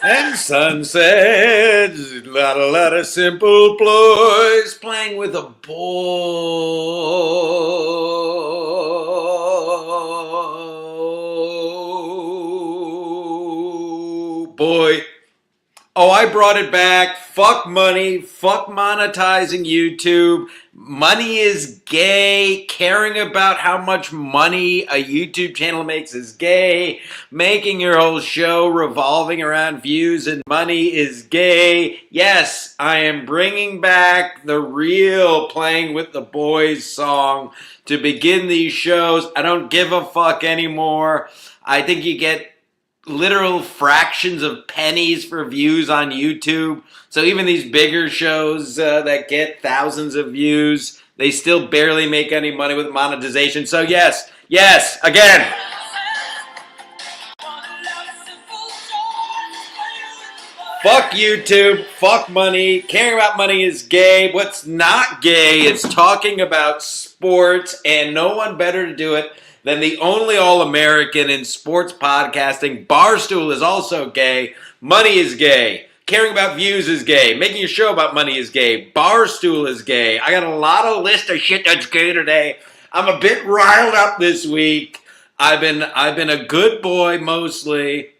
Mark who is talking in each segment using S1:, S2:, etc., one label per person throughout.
S1: And sunsets, a lot of simple ploys, playing with a boy. Oh, I brought it back. Fuck money. Fuck monetizing YouTube. Money is gay. Caring about how much money a YouTube channel makes is gay. Making your whole show revolving around views and money is gay. Yes, I am bringing back the real Playing with the Boys song to begin these shows. I don't give a fuck anymore. I think you get literal fractions of pennies for views on YouTube. So even these bigger shows that get thousands of views, they still barely make any money with monetization. So yes, again. Fuck YouTube, fuck money, caring about money is gay. What's not gay is talking about sports, and no one better to do it than the only All-American in sports podcasting. Barstool is also gay. Money is gay. Caring about views is gay. Making a show about money is gay. Barstool is gay. I got a lot of list of shit that's gay today. I'm a bit riled up this week. I've been a good boy mostly.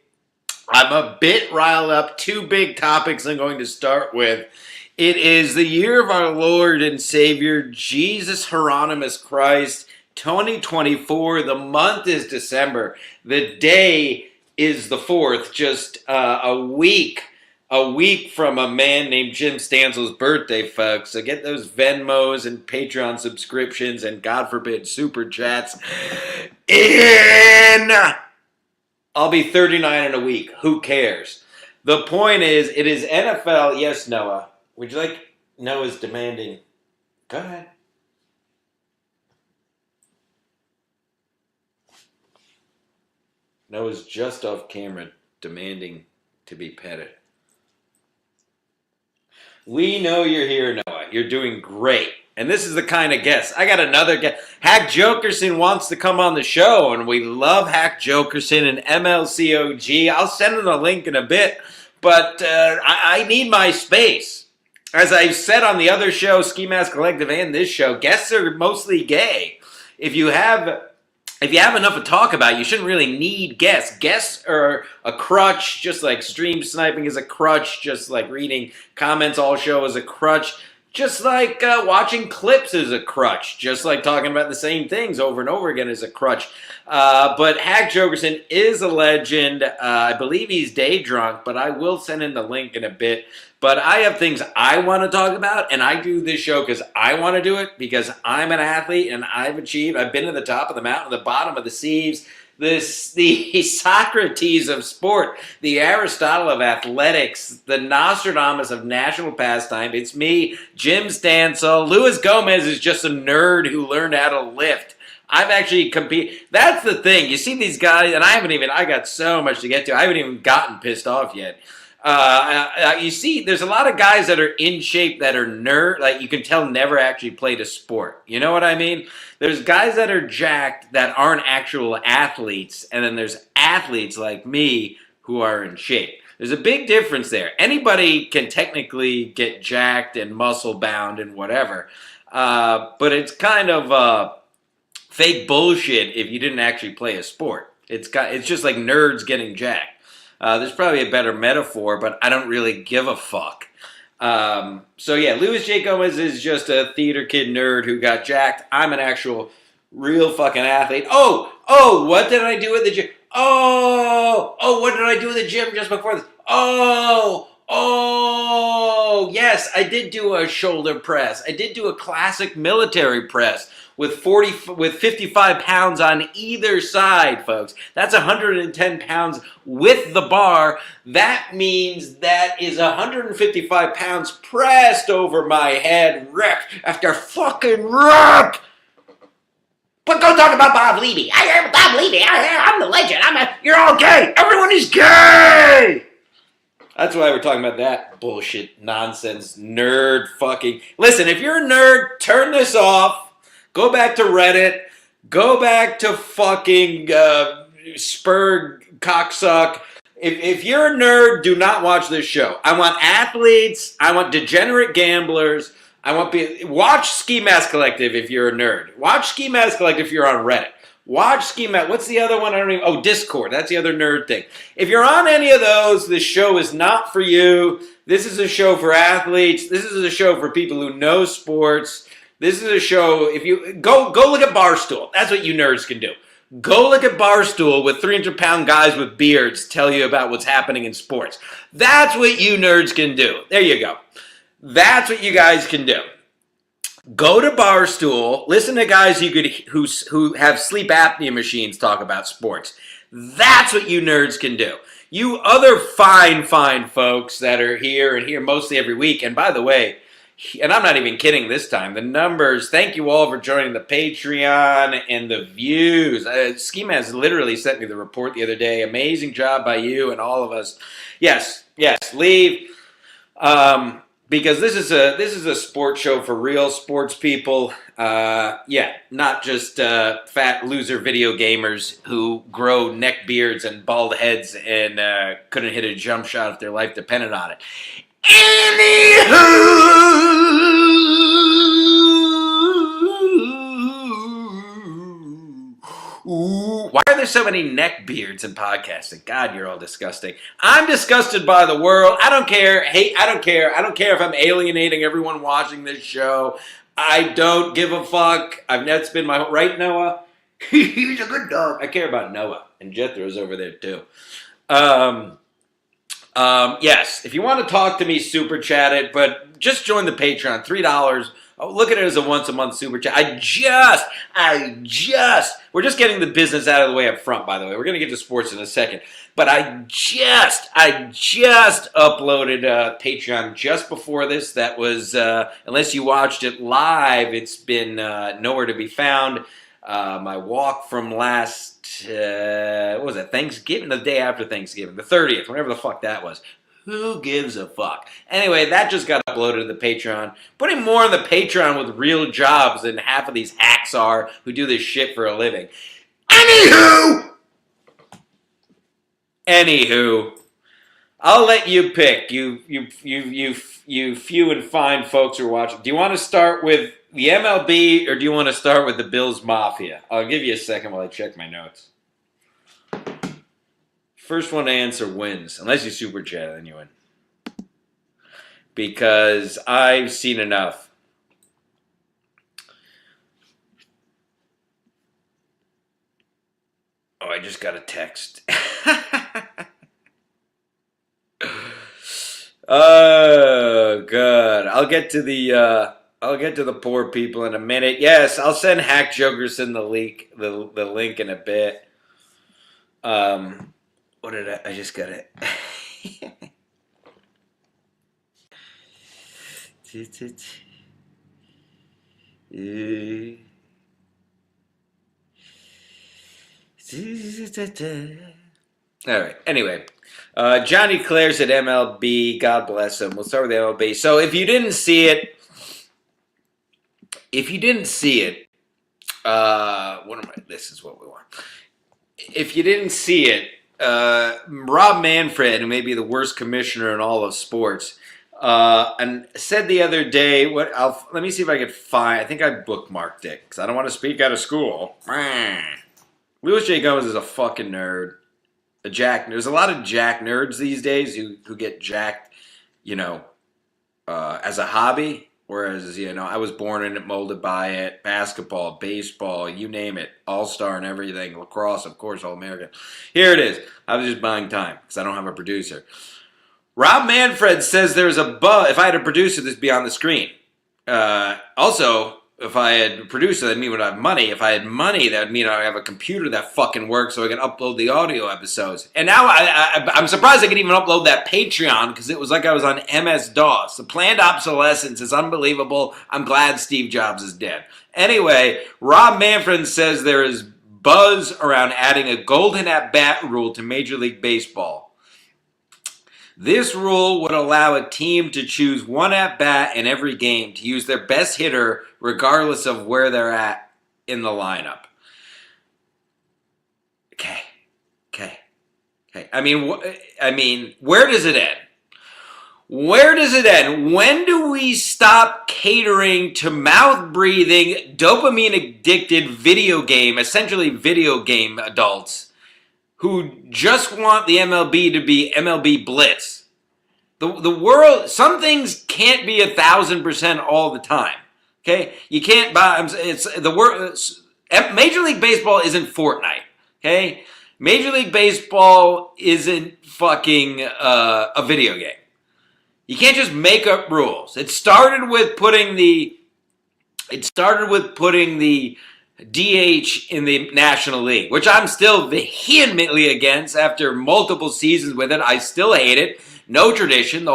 S1: I'm a bit riled up. Two big topics I'm going to start with. It is the year of our Lord and Savior, Jesus Hieronymus Christ, 2024. The month is December. The day is the 4th, just a week from a man named Jim Stancil's birthday, folks. So get those Venmos and Patreon subscriptions and, God forbid, Super Chats in. I'll be 39 in a week. Who cares? The point is, it is NFL. Yes, Noah. Would you like? Noah's demanding. Go ahead. Noah's just off camera demanding to be petted. We know you're here, Noah. You're doing great. And this is the kind of guest. I got another guest. Hack Jokerson wants to come on the show, and we love Hack Jokerson and MLCOG. I'll send him the link in a bit, but I need my space. As I've said on the other show, Ski Mask Collective, and this show, guests are mostly gay. If you have enough to talk about, you shouldn't really need guests. Guests are a crutch, just like stream sniping is a crutch, just like reading comments all show is a crutch, just like watching clips is a crutch, just like talking about the same things over and over again is a crutch. But Hack Jokerson is a legend. I believe he's day drunk, but I will send him the link in a bit. But I have things I want to talk about, and I do this show because I want to do it, because I'm an athlete, and I've been to the top of the mountain, the bottom of the seas, the Socrates of sport, the Aristotle of athletics, the Nostradamus of national pastime. It's me, Jim Stancil. Luis Gomez is just a nerd who learned how to lift. I've actually competed. That's the thing. You see these guys, and I got so much to get to. I haven't even gotten pissed off yet. You see, there's a lot of guys that are in shape that are like you can tell never actually played a sport. You know what I mean? There's guys that are jacked that aren't actual athletes, and then there's athletes like me who are in shape. There's a big difference there. Anybody can technically get jacked and muscle bound and whatever, but it's kind of fake bullshit if you didn't actually play a sport. It's just like nerds getting jacked. There's probably a better metaphor, but I don't really give a fuck. So yeah, Luis J. Gomez is just a theater kid nerd who got jacked. I'm an actual real fucking athlete. Oh, what did I do at the gym? Oh, what did I do at the gym just before this? Oh, yes, I did do a shoulder press. I did do a classic military press with 55 pounds on either side, folks. That's 110 pounds with the bar. That means that is 155 pounds pressed over my head, rep after fucking rep. But go talk about Bob Levy. I am Bob Levy. I'm the legend. You're all gay. Everyone is gay. That's why we're talking about that bullshit, nonsense, nerd fucking. Listen, if you're a nerd, turn this off. Go back to Reddit. Go back to fucking Spurg cocksuck If you're a nerd, do not watch this show. I want athletes. I want degenerate gamblers. Watch Ski Mask Collective if you're a nerd. Watch Ski Mask Collective if you're on Reddit. Watch Ski Mask. What's the other one? Discord. That's the other nerd thing. If you're on any of those, this show is not for you. This is a show for athletes. This is a show for people who know sports. This is a show, if you go look at Barstool. That's what you nerds can do. Go look at Barstool with 300-pound guys with beards tell you about what's happening in sports. That's what you nerds can do. There you go. That's what you guys can do. Go to Barstool, listen to guys who have sleep apnea machines talk about sports. That's what you nerds can do. You other fine folks that are here and here mostly every week. And by the way, and I'm not even kidding this time, the numbers, thank you all for joining the Patreon and the views. Schema has literally sent me the report the other day. Amazing job by you and all of us. Yes, leave. Because this is a sports show for real sports people. Not just fat loser video gamers who grow neck beards and bald heads and couldn't hit a jump shot if their life depended on it. Why are there so many neck beards in podcasting? God, you're all disgusting. I'm disgusted by the world. I don't care. I don't care. I don't care if I'm alienating everyone watching this show. I don't give a fuck. That's been my right, Noah. He's a good dog. I care about Noah, and Jethro's over there too. Yes, if you want to talk to me, super chat it, but just join the Patreon, $3. Look at it as a once-a-month super chat. We're just getting the business out of the way up front, by the way. We're going to get to sports in a second. But I just uploaded Patreon just before this. That was, unless you watched it live, it's been nowhere to be found. My walk from last, what was it, Thanksgiving? The day after Thanksgiving, the 30th, whatever the fuck that was. Who gives a fuck? Anyway, that just got uploaded to the Patreon. Putting more on the Patreon with real jobs than half of these hacks are who do this shit for a living. Anywho, I'll let you pick. You few and fine folks who are watching. Do you want to start with the MLB or do you want to start with the Bills Mafia? I'll give you a second while I check my notes. First one to answer wins. Unless you super chat, then you win. Because I've seen enough. Oh, I just got a text. Oh, God. I'll get to the poor people in a minute. Yes, I'll send Hack Jokerson the link in a bit. What did I just got it. All right. Anyway, Johnny Claire's at MLB. God bless him. We'll start with MLB. So if you didn't see it, this is what we want. If you didn't see it, Rob Manfred, who may be the worst commissioner in all of sports, and said the other day, let me see if I can find, I think I bookmarked it, because I don't want to speak out of school. Louis J. Gomez is a fucking nerd. There's a lot of jack nerds these days who get jacked, as a hobby. Whereas, I was born in it, molded by it, basketball, baseball, you name it, all-star and everything, lacrosse, of course, All-American. Here it is. I was just buying time because I don't have a producer. Rob Manfred says there's a bug. If I had a producer, this would be on the screen. Also, if I had a producer, that mean I'd have money. If I had money, that would mean I have a computer that fucking works so I can upload the audio episodes. And now I'm surprised I could even upload that Patreon because it was like I was on MS-DOS. The planned obsolescence is unbelievable. I'm glad Steve Jobs is dead. Anyway, Rob Manfred says there is buzz around adding a golden at-bat rule to Major League Baseball. This rule would allow a team to choose one at-bat in every game to use their best hitter regardless of where they're at in the lineup. Okay. Okay. I mean, where does it end? Where does it end? When do we stop catering to mouth-breathing, dopamine-addicted essentially video game adults who just want the MLB to be MLB Blitz? The world, some things can't be 1,000% all the time. Okay, you can't buy. It's the word. Major League Baseball isn't Fortnite. Okay, Major League Baseball isn't fucking a video game. You can't just make up rules. It started with putting the DH in the National League, which I'm still vehemently against after multiple seasons with it. I still hate it. No tradition.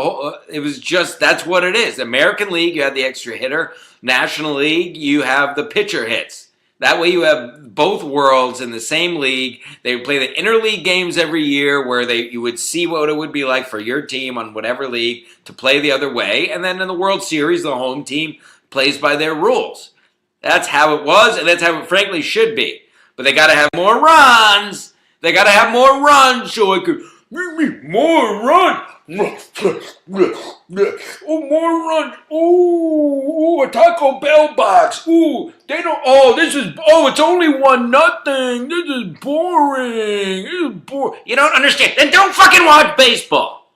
S1: It was just, that's what it is. American League, you have the extra hitter. National League, you have the pitcher hits. That way you have both worlds in the same league. They would play the interleague games every year where you would see what it would be like for your team on whatever league to play the other way. And then in the World Series, the home team plays by their rules. That's how it was, and that's how it frankly should be. But they got to have more runs. They got to have more runs so I could... More runs. Oh, more runs. Oh, a Taco Bell box. Oh, they don't. Oh, it's only 1-0. This is boring. You don't understand. Then don't fucking watch baseball.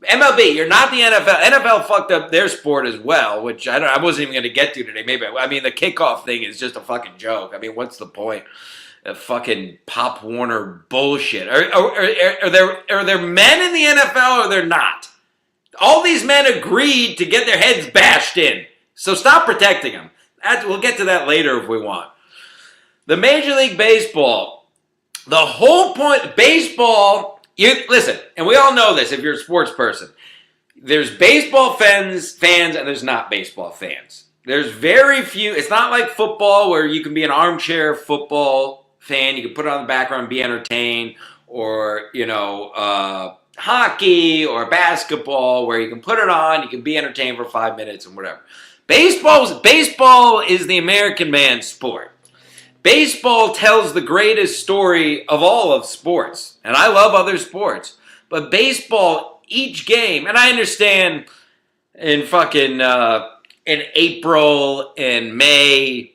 S1: MLB, you're not the NFL. NFL fucked up their sport as well, which I wasn't even going to get to today. The kickoff thing is just a fucking joke. I mean, what's the point? Fucking Pop Warner bullshit. Are there men in the NFL or they're not? All these men agreed to get their heads bashed in. So stop protecting them. We'll get to that later if we want. The Major League Baseball, the whole point, baseball, listen, and we all know this if you're a sports person. There's baseball fans and there's not baseball fans. There's very few. It's not like football where you can be an armchair football fan, you can put it on the background and be entertained, or hockey or basketball where you can put it on, you can be entertained for 5 minutes and whatever. Baseball is the American man's sport. Baseball tells the greatest story of all of sports, and I love other sports, but baseball, each game, and I understand in in April and May,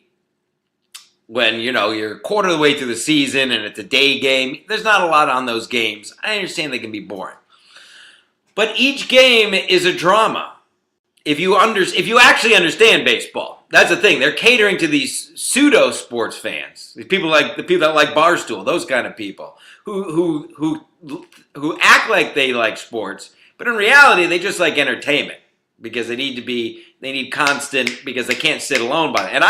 S1: when, you're a quarter of the way through the season and it's a day game, there's not a lot on those games. I understand they can be boring. But each game is a drama. If you actually understand baseball, that's the thing. They're catering to these pseudo sports fans. The people that like Barstool, those kind of people who act like they like sports, but in reality they just like entertainment because they need constant, because they can't sit alone by it. And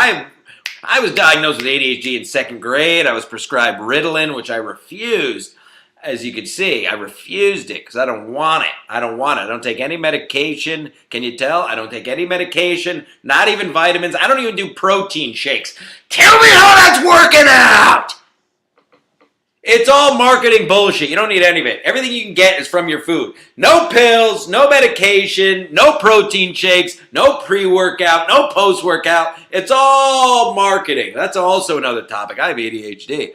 S1: I was diagnosed with ADHD in second grade. I was prescribed Ritalin, which I refused. As you can see, I refused it because I don't want it. I don't take any medication. Can you tell? I don't take any medication, not even vitamins. I don't even do protein shakes. Tell me how that's working out! It's all marketing bullshit. You don't need any of it. Everything you can get is from your food. No pills, no medication, no protein shakes, no pre-workout, no post-workout. It's all marketing. That's also another topic. I have ADHD.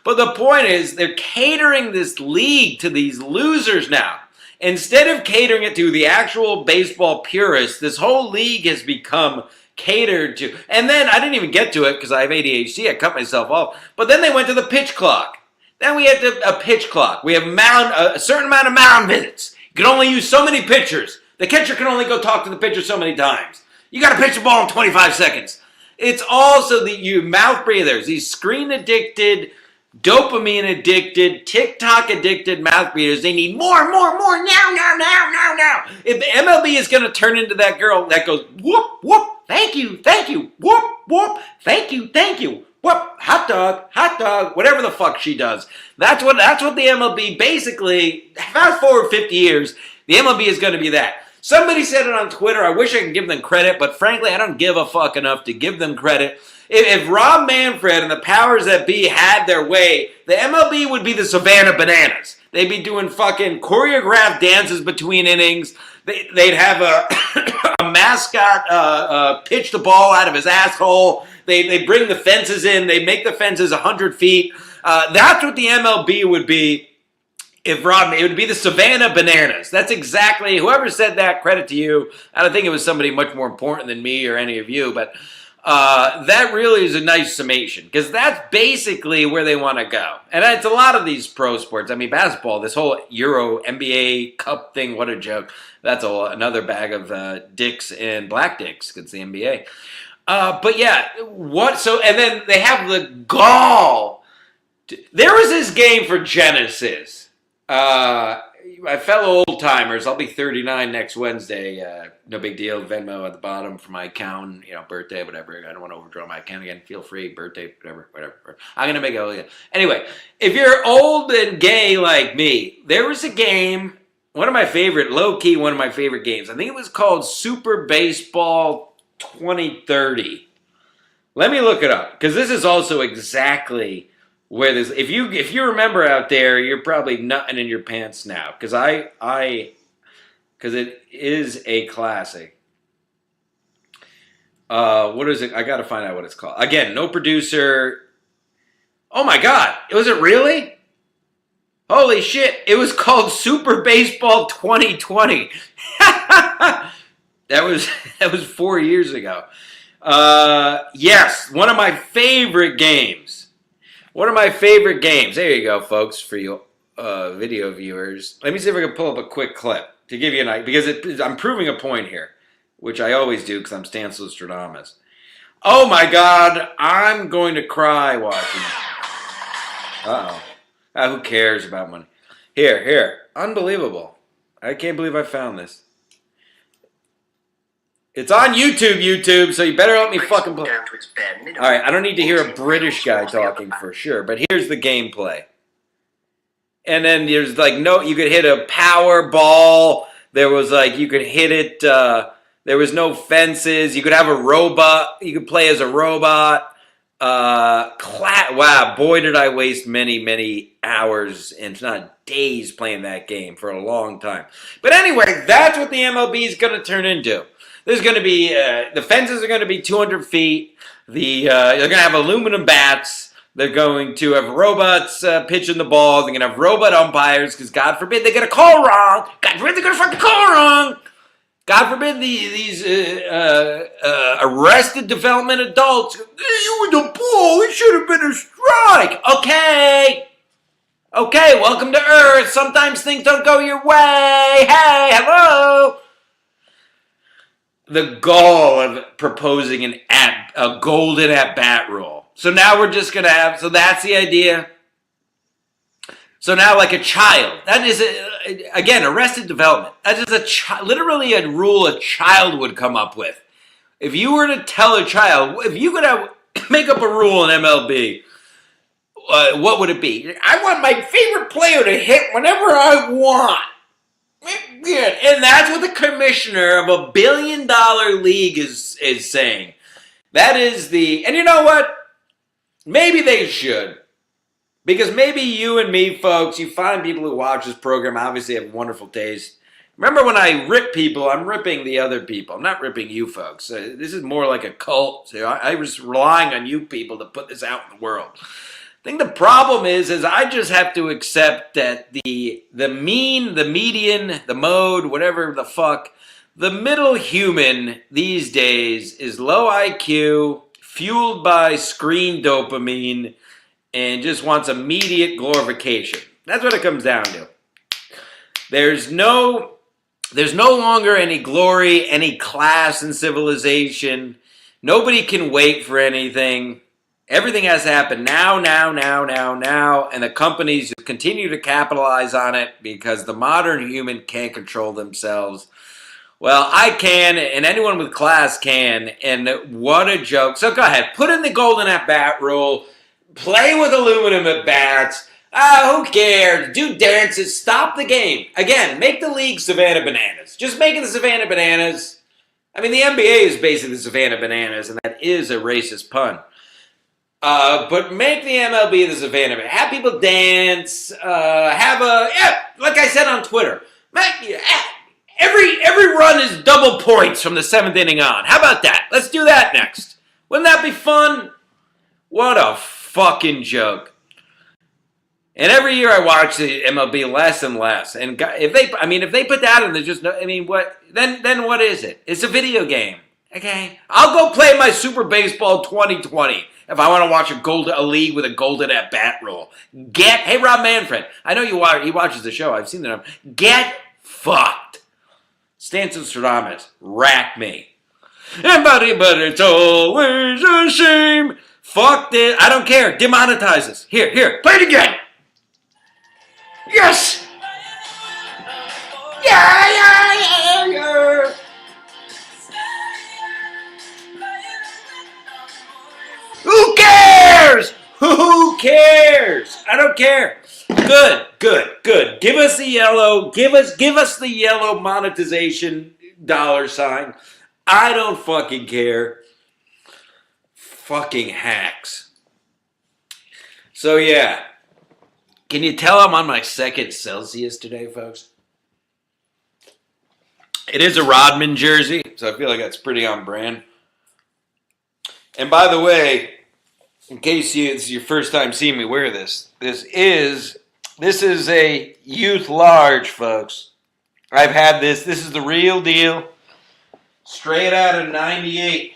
S1: But the point is, they're catering this league to these losers now. Instead of catering it to the actual baseball purists, this whole league has become catered to. And then, I didn't even get to it because I have ADHD. I cut myself off. But then they went to the pitch clock. Then we had a pitch clock. We have a certain amount of mound visits. You can only use so many pitchers. The catcher can only go talk to the pitcher so many times. You got to pitch the ball in 25 seconds. It's also you mouth breathers, these screen-addicted, dopamine-addicted, TikTok-addicted mouth breathers. They need more, now. If the MLB is going to turn into that girl that goes, whoop, whoop, thank you, whoop, whoop, thank you, whoop, hot dog, whatever the fuck she does. That's what the MLB basically, fast forward 50 years, the MLB is going to be that. Somebody said it on Twitter. I wish I could give them credit, but frankly, I don't give a fuck enough to give them credit. If Rob Manfred and the powers that be had their way, the MLB would be the Savannah Bananas. They'd be doing fucking choreographed dances between innings. They'd have a mascot pitch the ball out of his asshole. They bring the fences in. They make the fences 100 feet. That's what the MLB would be If Rodney, it would be the Savannah Bananas. That's exactly, whoever said that, credit to you. I don't think it was somebody much more important than me or any of you, but that really is a nice summation because that's basically where they want to go. And it's a lot of these pro sports. I mean, basketball, this whole Euro, NBA Cup thing, what a joke. That's another bag of dicks and black dicks because the NBA. But yeah, and then they have the gall. There was this game for Genesis. My fellow old timers, I'll be 39 next Wednesday. No big deal. Venmo at the bottom for my account. Birthday, whatever. I don't want to overdraw my account again. Feel free. Birthday, whatever. I'm gonna make it. Again. Anyway, if you're old and gay like me, there was a game. One of my favorite games. I think it was called Super Baseball 2030. Let me look it up because this is also exactly. Where this, if you remember out there, you're probably nutting in your pants now, because it is a classic. What is it? I got to find out what it's called. Again, no producer. Oh my God, was it really? Holy shit! It was called Super Baseball 2020. That was 4 years ago. Yes, one of my favorite games. One of my favorite games. There you go, folks, for you video viewers. Let me see if I can pull up a quick clip to give you an idea, because I'm proving a point here, which I always do because I'm Stancil Stradamus. Oh my God, I'm going to cry watching it. Uh-oh. Who cares about money? Here. Unbelievable. I can't believe I found this. It's on YouTube, so you better let me fucking play. Alright, I don't need to hear a British guy talking for sure, but here's the gameplay. And then there's you could hit a power ball. There was you could hit it, there was no fences. You could have a robot. You could play as a robot. Wow, boy did I waste many, many hours, and not days playing that game for a long time. But anyway, that's what the MLB is going to turn into. There's going to be, the fences are going to be 200 feet. They're going to have aluminum bats. They're going to have robots pitching the ball. They're going to have robot umpires because God forbid they get a call wrong. God forbid they're going to fucking call wrong. God forbid these arrested development adults. You were the ball. It should have been a strike. Okay, welcome to Earth. Sometimes things don't go your way. Hey, hello. The gall of proposing a golden at-bat rule. So now we're just going to have, so that's the idea. So now like a child, that is, again, arrested development. That is literally a rule a child would come up with. If you were to tell a child, if you could make up a rule in MLB, what would it be? I want my favorite player to hit whenever I want. Good. And that's what the commissioner of a $1 billion league is saying. That is and you know what? Maybe they should. Because maybe you and me, folks, you find people who watch this program obviously have wonderful taste. Remember when I rip people, I'm ripping the other people. I'm not ripping you folks. This is more like a cult. So I was relying on you people to put this out in the world. I think the problem is I just have to accept that the mean, the median, the mode, whatever the fuck, the middle human these days is low IQ, fueled by screen dopamine, and just wants immediate glorification. That's what it comes down to. There's no longer any glory, any class in civilization. Nobody can wait for anything. Everything has to happen now, and the companies continue to capitalize on it because the modern human can't control themselves. Well, I can, and anyone with class can, and what a joke. So go ahead, put in the golden at-bat rule, play with aluminum at-bats, who cares, do dances, stop the game. Again, make the league Savannah Bananas. Just make it the Savannah Bananas. I mean, the NBA is basically the Savannah Bananas, and that is a racist pun. But make the MLB the Savannah Bananas. Have people dance, like I said on Twitter, every run is double points from the 7th inning on. How about that? Let's do that next. Wouldn't that be fun? What a fucking joke. And every year I watch the MLB less and less. And if they put that in, there's just no. I mean, what? Then what is it? It's a video game. Okay, I'll go play my Super Baseball 2020 if I want to watch a league with a golden at bat rule. Hey Rob Manfred, I know he watches the show. I've seen that. Get fucked. Stancil Stradamus, rack me. But it's always a shame. Fuck this. I don't care. Demonetize us. Here, play it again. Yes! Yeah. Who cares? Who cares? I don't care. Good. Give us the yellow. Give us the yellow monetization $sign. I don't fucking care. Fucking hacks. So yeah. Can you tell I'm on my second Celsius today, folks? It is a Rodman jersey, so I feel like that's pretty on brand. And by the way, in case it's your first time seeing me wear this, this is a youth large, folks. I've had this. This is the real deal. Straight out of 98.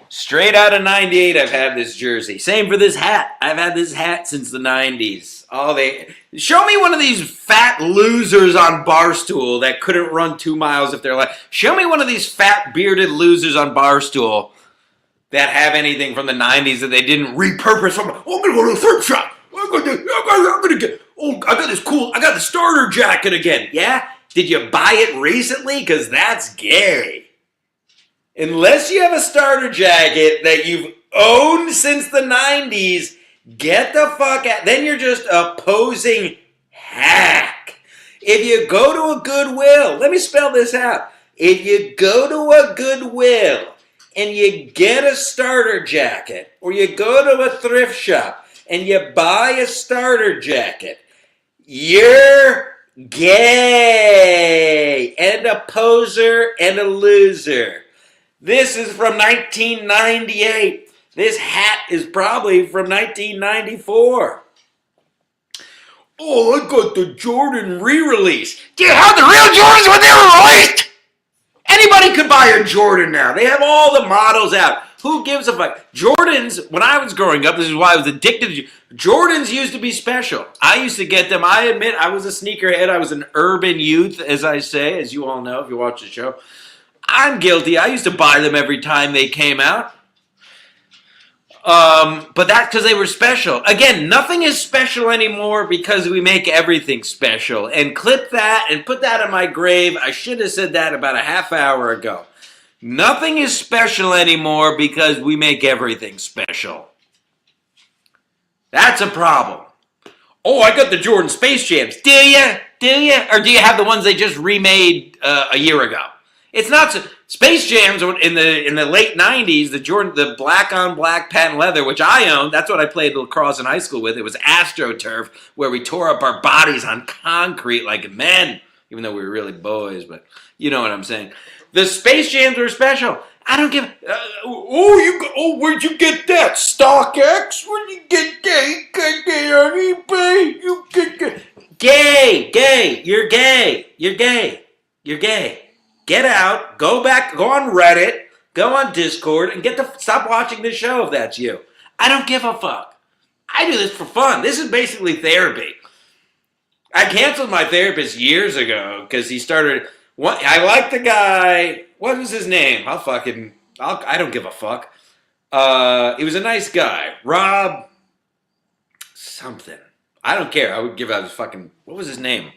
S1: Straight out of 98, I've had this jersey. Same for this hat. I've had this hat since the 90s. Show me one of these fat losers on Barstool that couldn't run 2 miles if they're like. Show me one of these fat bearded losers on Barstool that have anything from the 90s that they didn't repurpose. I'm going to go to the thrift shop. I got the starter jacket again. Yeah? Did you buy it recently? Because that's gay. Unless you have a starter jacket that you've owned since the 90s, get the fuck out. Then you're just a posing hack. If you go to a Goodwill, let me spell this out. If you go to a Goodwill and you get a starter jacket, or you go to a thrift shop and you buy a starter jacket, you're gay and a poser and a loser. This is from 1998. This hat is probably from 1994. Oh, I got the Jordan re-release. Do you have the real Jordans when they were released? Anybody could buy a Jordan now. They have all the models out. Who gives a fuck? Jordans, when I was growing up, this is why I was addicted to Jordans used to be special. I used to get them. I admit I was a sneakerhead. I was an urban youth, as I say, as you all know if you watch the show. I'm guilty. I used to buy them every time they came out. But that's because they were special. Again, nothing is special anymore because we make everything special. And clip that and put that in my grave. I should have said that about a half hour ago. Nothing is special anymore because we make everything special. That's a problem. Oh, I got the Jordan Space Jams. Do you? Or do you have the ones they just remade a year ago? It's not so. Space Jams in the late 90s, the black on black patent leather, which I owned. That's what I played lacrosse in high school with. It was AstroTurf, where we tore up our bodies on concrete like men, even though we were really boys. But you know what I'm saying. The Space Jams were special. I don't give. Where'd you get that? StockX? Where'd you get that? You got that on eBay? You get that? Gay. You're gay. Get out, go on Reddit, go on Discord, and stop watching this show if that's you. I don't give a fuck. I do this for fun. This is basically therapy. I canceled my therapist years ago because he started. I like the guy. What was his name? I don't give a fuck. He was a nice guy. Rob something. I don't care. I would give out his fucking. What was his name?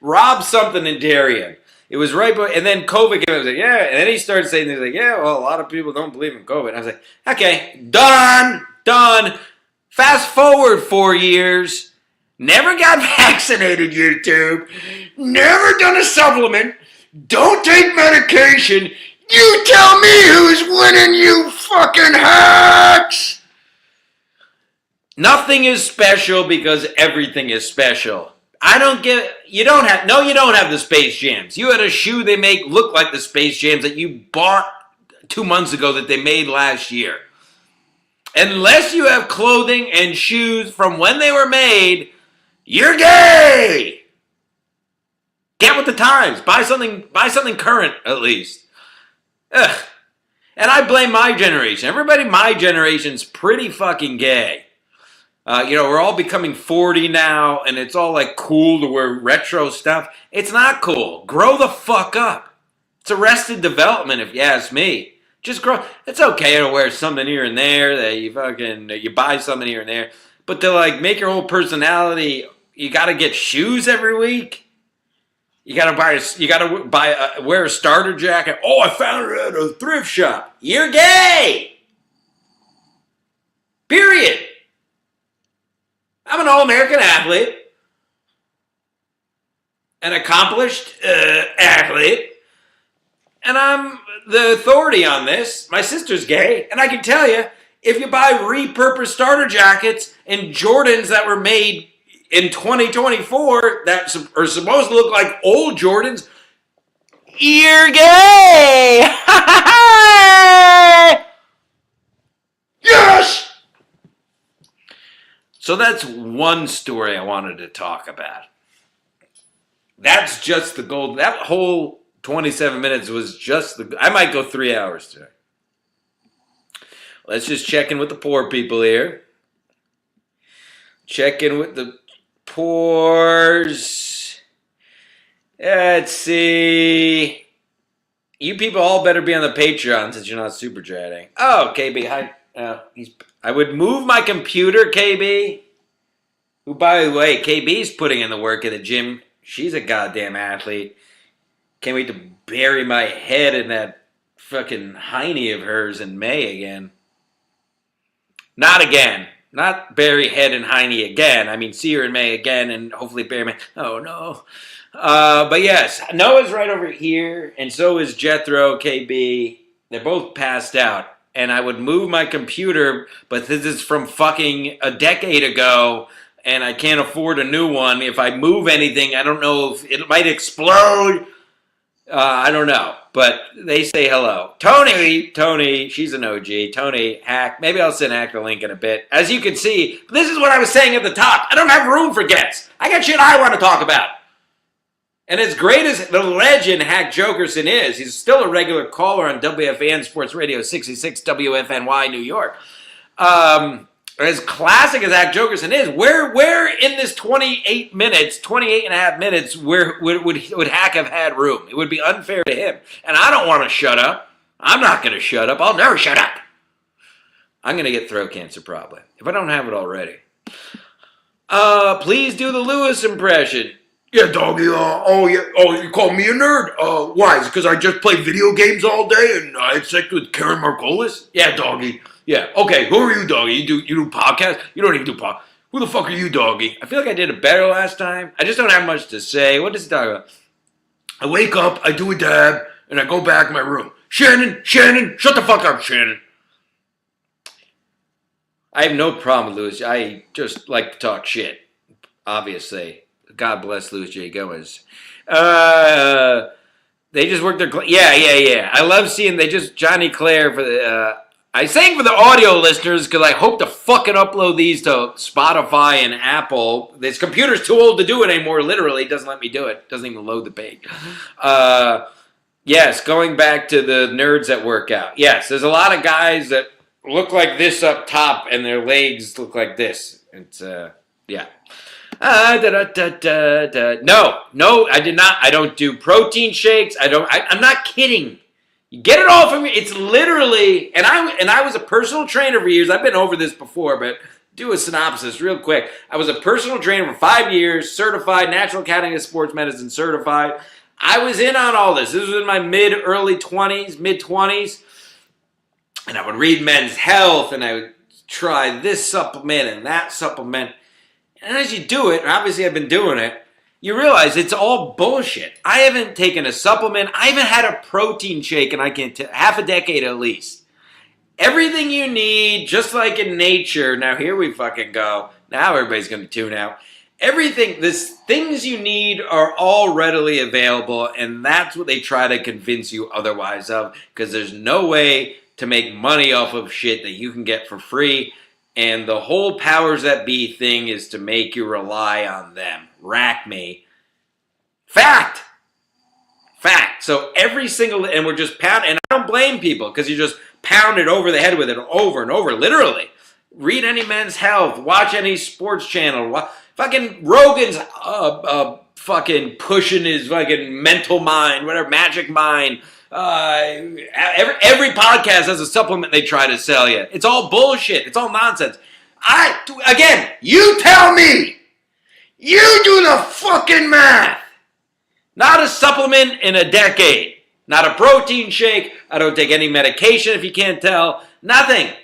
S1: Rob something in Darien. It was right, and then COVID came. I was like, yeah, and then he started saying things like, yeah, well, a lot of people don't believe in COVID. And I was like, okay, done. Fast forward 4 years, never got vaccinated, YouTube, never done a supplement, don't take medication. You tell me who's winning, you fucking hacks. Nothing is special because everything is special. You don't have the Space Jams. You had a shoe they make look like the Space Jams that you bought 2 months ago that they made last year. Unless you have clothing and shoes from when they were made, you're gay. Get with the times. Buy something current at least. Ugh. And I blame my generation. Everybody my generation's pretty fucking gay. We're all becoming 40 now, and it's all like cool to wear retro stuff. It's not cool. Grow the fuck up. It's arrested development, if you ask me. Just grow. It's okay to wear something here and there, that you buy something here and there, but to like make your whole personality, you got to get shoes every week. You got to wear a starter jacket. Oh, I found it at a thrift shop. You're gay. Period. I'm an all-American athlete, an accomplished athlete, and I'm the authority on this. My sister's gay, and I can tell you, if you buy repurposed starter jackets and Jordans that were made in 2024 that are supposed to look like old Jordans, you're gay! Yes! So that's one story I wanted to talk about. That's just the gold. That whole 27 minutes was just I might go 3 hours today. Let's just check in with the poor people here. Check in with the poors. Let's see. You people all better be on the Patreon since you're not super chatting. Oh, KB, hi. I would move my computer, KB. Who, by the way, KB's putting in the work at the gym. She's a goddamn athlete. Can't wait to bury my head in that fucking hiney of hers in May again. Not again. Not bury head and hiney again. I mean, see her in May again and hopefully bury my... Oh, no. But yes, Noah's right over here, and so is Jethro, KB. They're both passed out. And I would move my computer, but this is from fucking a decade ago, and I can't afford a new one. If I move anything, I don't know if it might explode. I don't know, but they say hello. Tony, she's an OG. Tony, Hack. Maybe I'll send Hack the link in a bit. As you can see, this is what I was saying at the top. I don't have room for guests. I got shit I want to talk about. And as great as the legend Hack Jokerson is, he's still a regular caller on WFAN Sports Radio 66 WFNY New York. As classic as Hack Jokerson is, where in this 28 and a half minutes, where would Hack have had room? It would be unfair to him. And I don't want to shut up. I'm not going to shut up. I'll never shut up. I'm going to get throat cancer probably, if I don't have it already. Please do the Lewis impression. Yeah, doggy, you call me a nerd? Why? Is it because I just play video games all day and I had sex with Karen Margolis? Yeah, doggy. Yeah, okay, who are you, doggy? You do podcasts? You don't even do podcasts. Who the fuck are you, doggy? I feel like I did it better last time. I just don't have much to say. What does he talk about? I wake up, I do a dab, and I go back in my room. Shannon, shut the fuck up, Shannon. I have no problem with Louis. I just like to talk shit, obviously. God bless Louis J. Gomez. They just worked their... Yeah. I love seeing... Johnny Clare for the... I sang for the audio listeners because I hope to fucking upload these to Spotify and Apple. This computer's too old to do it anymore, literally. It doesn't let me do it. It doesn't even load the page. Yes, going back to the nerds that work out. Yes, there's a lot of guys that look like this up top and their legs look like this. It's, yeah. No, I did not. I don't do protein shakes. I'm not kidding. You get it all from me. It's literally, and I was a personal trainer for years. I've been over this before, but do a synopsis real quick. I was a personal trainer for 5 years, certified, National Academy of Sports Medicine certified. I was in on all this. This was in my mid-20s, and I would read Men's Health, and I would try this supplement and that supplement. And as you do it, and obviously I've been doing it, you realize it's all bullshit. I haven't taken a supplement. I haven't had a protein shake in half a decade at least. Everything you need, just like in nature. Now here we fucking go. Now everybody's going to tune out. Things you need are all readily available, and that's what they try to convince you otherwise of, because there's no way to make money off of shit that you can get for free. And the whole powers that be thing is to make you rely on them. Rack me. Fact. So every single, and we're just pounding, and I don't blame people because you just pound it over the head with it over and over, literally. Read any Men's Health, watch any sports channel, fucking Rogan's fucking pushing his fucking mental mind, whatever, magic mind. Every podcast has a supplement they try to sell you. It's all bullshit. It's all nonsense. Again, you tell me. You do the fucking math. Not a supplement in a decade. Not a protein shake. I don't take any medication if you can't tell. Nothing.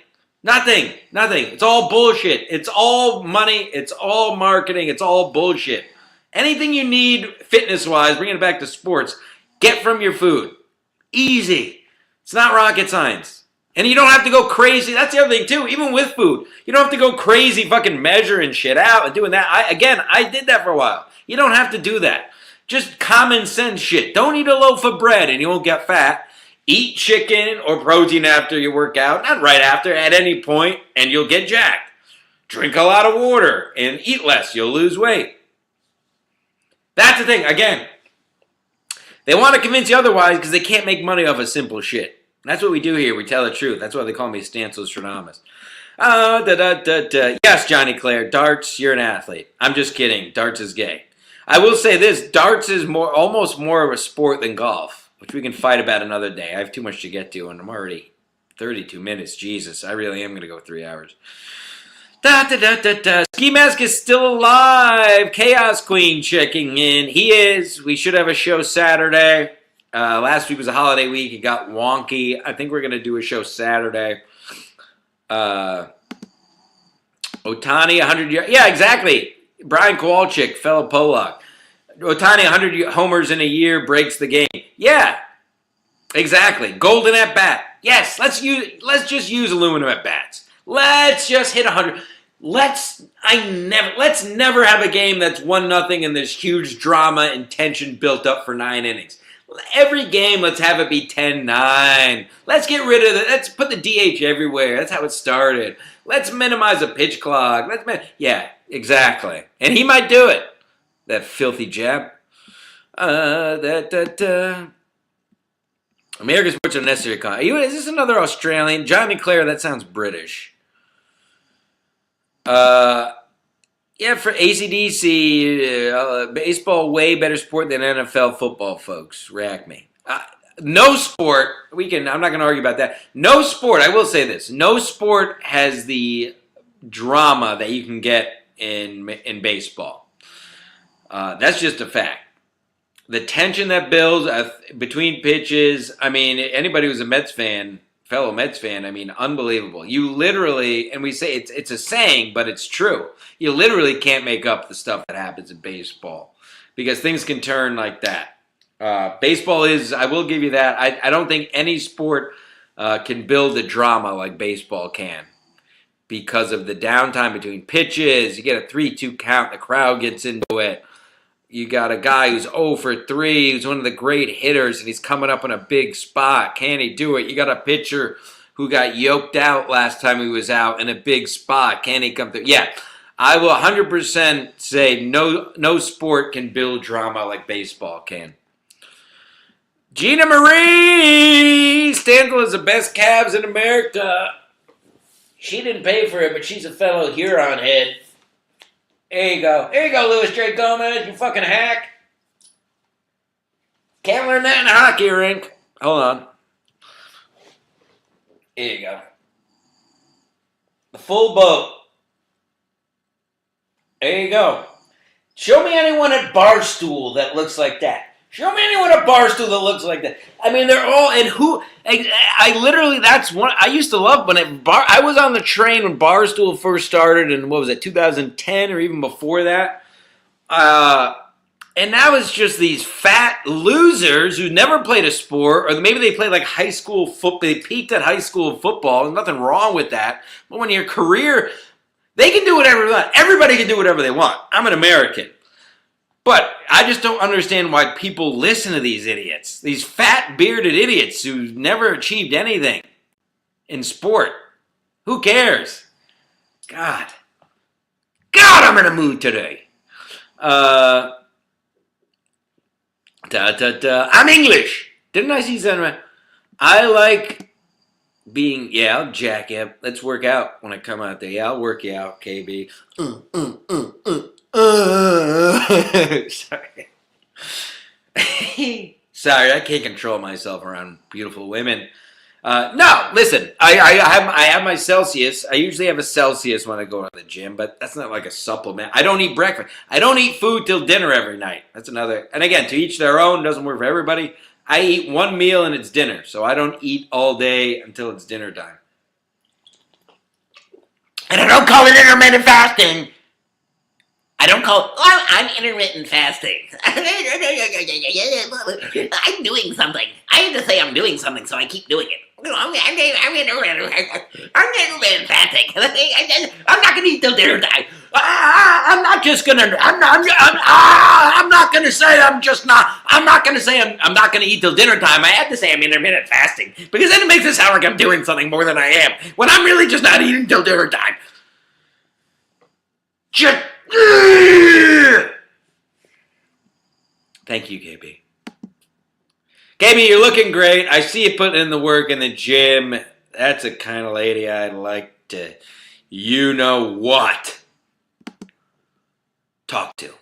S1: It's all bullshit. It's all money. It's all marketing. It's all bullshit. Anything you need fitness-wise, bringing it back to sports, get from your food. Easy. It's not rocket science. And you don't have to go crazy. That's the other thing, too. Even with food. You don't have to go crazy fucking measuring shit out and doing that. I did that for a while. You don't have to do that. Just common sense shit. Don't eat a loaf of bread and you won't get fat. Eat chicken or protein after you work out. Not right after, at any point, and you'll get jacked. Drink a lot of water and eat less. You'll lose weight. That's the thing. Again, they want to convince you otherwise because they can't make money off of simple shit. That's what we do here. We tell the truth. That's why they call me Stancil Stradamus. Yes, Johnny Claire. Darts, you're an athlete. I'm just kidding. Darts is gay. I will say this. Darts is almost more of a sport than golf, which we can fight about another day. I have too much to get to, and I'm already 32 minutes. Jesus, I really am going to go 3 hours. Ski Mask is still alive. Chaos Queen checking in. He is. We should have a show Saturday. Last week was a holiday week. It got wonky. I think we're going to do a show Saturday. Otani, 100 yards. Yeah, exactly. Brian Kowalczyk, fellow Polak. Otani, 100 homers in a year, breaks the game. Yeah, exactly. Golden at bat. Yes, let's just use aluminum at bats. Let's just hit 100. Let's never have a game that's 1-0 and there's huge drama and tension built up for 9 innings. Every game, let's have it be 10-9. Let's get rid of it. Let's put the DH everywhere. That's how it started. Let's minimize a pitch clock. Yeah, exactly. And he might do it. That filthy jab. American sports are necessary. Is this another Australian? Johnny Claire, that sounds British. Yeah, for ACDC, baseball way better sport than NFL football, folks. Rack me. No sport, I'm not going to argue about that. No sport, I will say this. No sport has the drama that you can get in baseball. That's just a fact. The tension that builds between pitches, I mean, anybody who's a Mets fan, fellow Mets fan, I mean, unbelievable. You literally, and we say it's a saying, but it's true. You literally can't make up the stuff that happens in baseball because things can turn like that. Baseball is, I will give you that. I don't think any sport can build the drama like baseball can because of the downtime between pitches. You get a 3-2 count, the crowd gets into it. You got a guy who's 0 for 3, who's one of the great hitters, and he's coming up in a big spot. Can he do it? You got a pitcher who got yoked out last time he was out in a big spot. Can he come through? Yeah, I will 100% say no sport can build drama like baseball can. Gina Marie! Stancil is the best Cavs in America. She didn't pay for it, but she's a fellow Huron head. There you go. There you go, Louis J. Gomez, you fucking hack. Can't learn that in a hockey rink. Hold on. Here you go. The full boat. There you go. Show me anyone at Barstool that looks like that. Show me anyone at Barstool that looks like that. I mean, they're all, and who, I literally, that's one, I used to love when I was on the train when Barstool first started in, 2010 or even before that. And now it's just these fat losers who never played a sport, or maybe they played like high school football, they peaked at high school football, there's nothing wrong with that. But when your career, they can do whatever they want. Everybody can do whatever they want. I'm an American. But I just don't understand why people listen to these idiots. These fat, bearded idiots who never achieved anything. in sport. Who cares? God, I'm in a mood today. I'm English. Didn't I see something? I like being, I'll jack you. Let's work out when I come out there. Yeah, I'll work you out, KB. Sorry. Sorry, I can't control myself around beautiful women. No, listen, I have my Celsius. I usually have a Celsius when I go to the gym, but that's not like a supplement. I don't eat breakfast. I don't eat food till dinner every night. That's another. And again, to each their own, doesn't work for everybody. I eat one meal and it's dinner, so I don't eat all day until it's dinner time. And I don't call it intermittent fasting.
S2: I'm intermittent fasting. I'm doing something. I have to say I'm doing something, so I keep doing it. I'm intermittent fasting. I'm not gonna eat till dinner time. I'm not gonna say I'm not gonna eat till dinner time. I have to say I'm intermittent fasting because then it makes it sound like I'm doing something more than I am when I'm really just not eating till dinner time.
S1: Thank you, KB. KB, you're looking great. I see you putting in the work in the gym. That's the kind of lady I'd like to, you know what, talk to.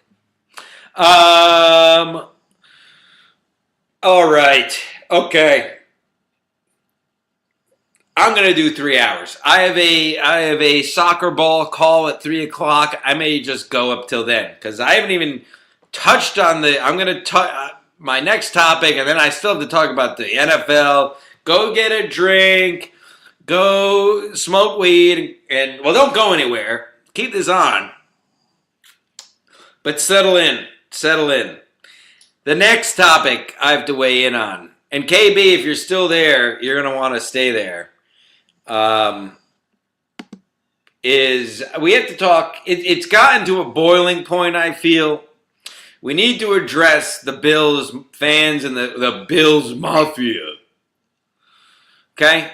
S1: All right. Okay. I'm going to do 3 hours. I have a soccer ball call at 3 o'clock. I may just go up till then because I haven't even touched on I'm going to my next topic, and then I still have to talk about the NFL. Go get a drink. Go smoke weed. And well, don't go anywhere. Keep this on. But settle in. Settle in. The next topic I have to weigh in on. And KB, if you're still there, you're going to want to stay there. Is we have to talk. It's gotten to a boiling point, I feel. We need to address the Bills fans and the Bills Mafia. Okay?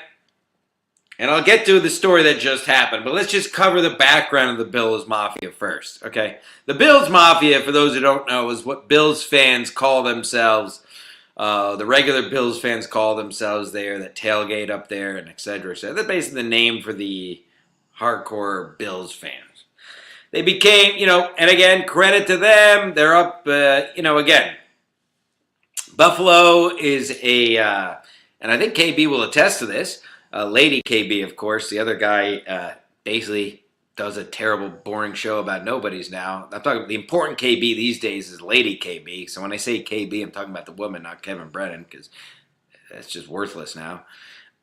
S1: And I'll get to the story that just happened, but let's just cover the background of the Bills Mafia first. Okay? The Bills Mafia, for those who don't know, is what Bills fans call themselves. The regular Bills fans call themselves there, that tailgate up there, and et cetera. So that's basically the name for the hardcore Bills fans. They became, and again, credit to them. They're up, again. Buffalo is and I think KB will attest to this. Lady KB, of course. The other guy basically does a terrible, boring show about nobodies now. I'm talking the important KB these days is Lady KB. So when I say KB, I'm talking about the woman, not Kevin Brennan, because that's just worthless now.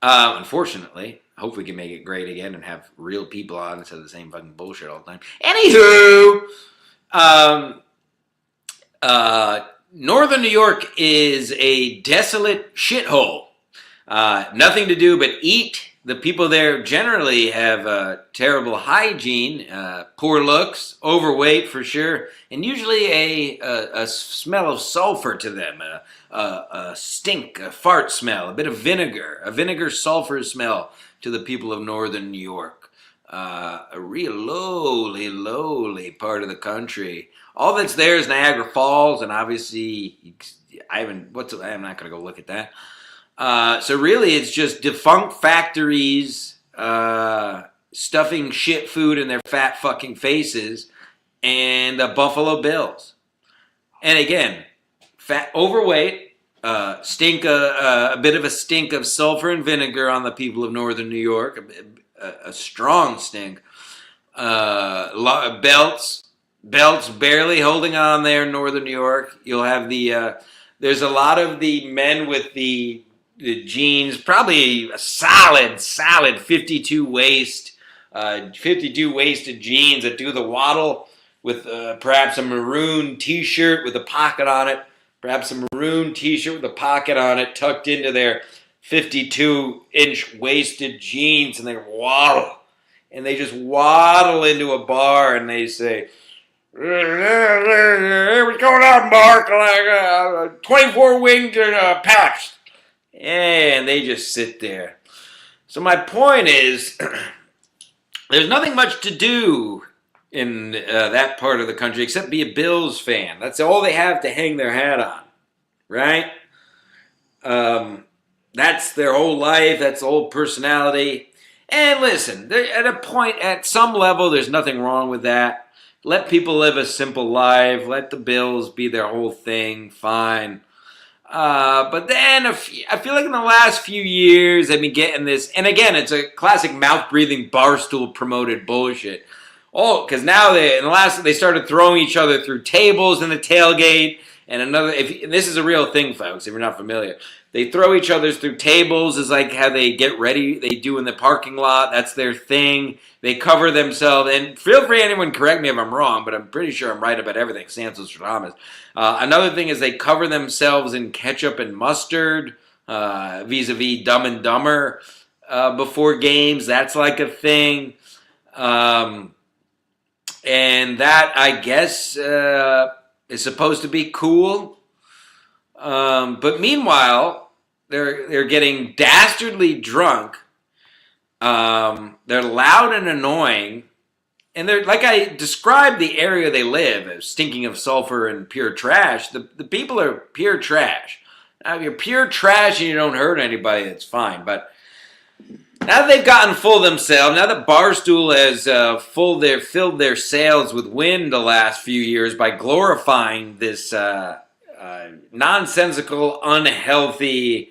S1: Unfortunately, I hope we can make it great again and have real people on instead of the same fucking bullshit all the time. Anywho, Northern New York is a desolate shithole. Nothing to do but eat. The people there generally have terrible hygiene, poor looks, overweight for sure, and usually a smell of sulfur to them, a stink, a fart smell, a bit of vinegar, a vinegar sulfur smell to the people of Northern New York. A real lowly part of the country. All that's there is Niagara Falls, and obviously, I'm not going to go look at that. So really, it's just defunct factories stuffing shit food in their fat fucking faces, and the Buffalo Bills. And again, fat, overweight, stink, a bit of a stink of sulfur and vinegar on the people of Northern New York, a strong stink. Belts barely holding on there in Northern New York. You'll have there's a lot of the men with the jeans, probably a solid 52 waist, 52 waisted jeans that do the waddle with perhaps a maroon t-shirt with a pocket on it, perhaps a maroon t-shirt with a pocket on it tucked into their 52-inch waisted jeans, and they waddle. And they just waddle into a bar and they say, "Hey, what's going on, Mark? 24 wings and packs." And they just sit there. So my point is, there's nothing much to do in that part of the country except be a Bills fan. That's all they have to hang their hat on, right? That's their whole life. That's their whole personality. And listen, at a point, at some level, there's nothing wrong with that. Let people live a simple life. Let the Bills be their whole thing. Fine. But then I feel like in the last few years, I've been getting this. And again, it's a classic mouth-breathing, barstool promoted bullshit. Oh, because now they started throwing each other through tables in the tailgate. And this is a real thing, folks, if you're not familiar. They throw each other through tables is like how they get ready, they do in the parking lot. That's their thing. They cover themselves. And feel free, anyone, correct me if I'm wrong, but I'm pretty sure I'm right about everything. Stancil Thomas. Another thing is they cover themselves in ketchup and mustard, vis-a-vis Dumb and Dumber before games. That's like a thing. And that, I guess, is supposed to be cool. But meanwhile, they're getting dastardly drunk. They're loud and annoying. And they're, like I described the area they live as stinking of sulfur and pure trash. The people are pure trash. Now, if you're pure trash and you don't hurt anybody, that's fine. But now that they've gotten full themselves, now that Barstool has filled their sails with wind the last few years by glorifying this nonsensical, unhealthy,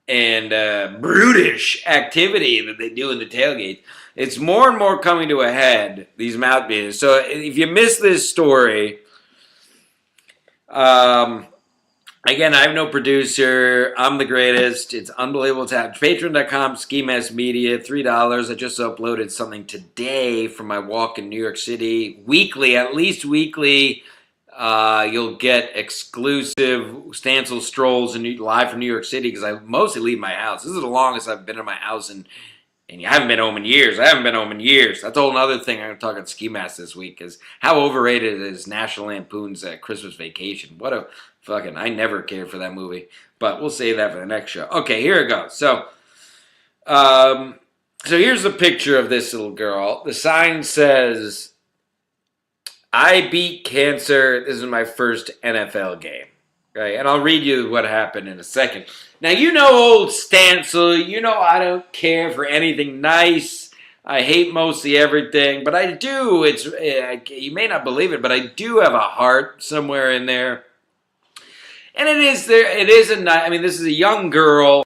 S1: and brutish activity that they do in the tailgate, it's more and more coming to a head, these mouth beaters. So if you miss this story, again, I have no producer. I'm the greatest. It's unbelievable to have. Patreon.com, Ski Mask Media, $3. I just uploaded something today from my walk in New York City. Weekly, at least weekly. You'll get exclusive Stancil strolls live from New York City because I mostly leave my house. This is the longest I've been in my house, and you haven't been home in years. I haven't been home in years. That's a whole other thing I'm going to talk on Ski Mask this week is how overrated is National Lampoon's Christmas Vacation. What a fucking, I never cared for that movie, but we'll save that for the next show. Okay, here it goes. So here's a picture of this little girl. The sign says, I beat cancer. This is my first NFL game. Right? And I'll read you what happened in a second. Now, you know old Stancil. You know I don't care for anything nice. I hate mostly everything. But I do. You may not believe it, but I do have a heart somewhere in there. And it is there. It is this is a young girl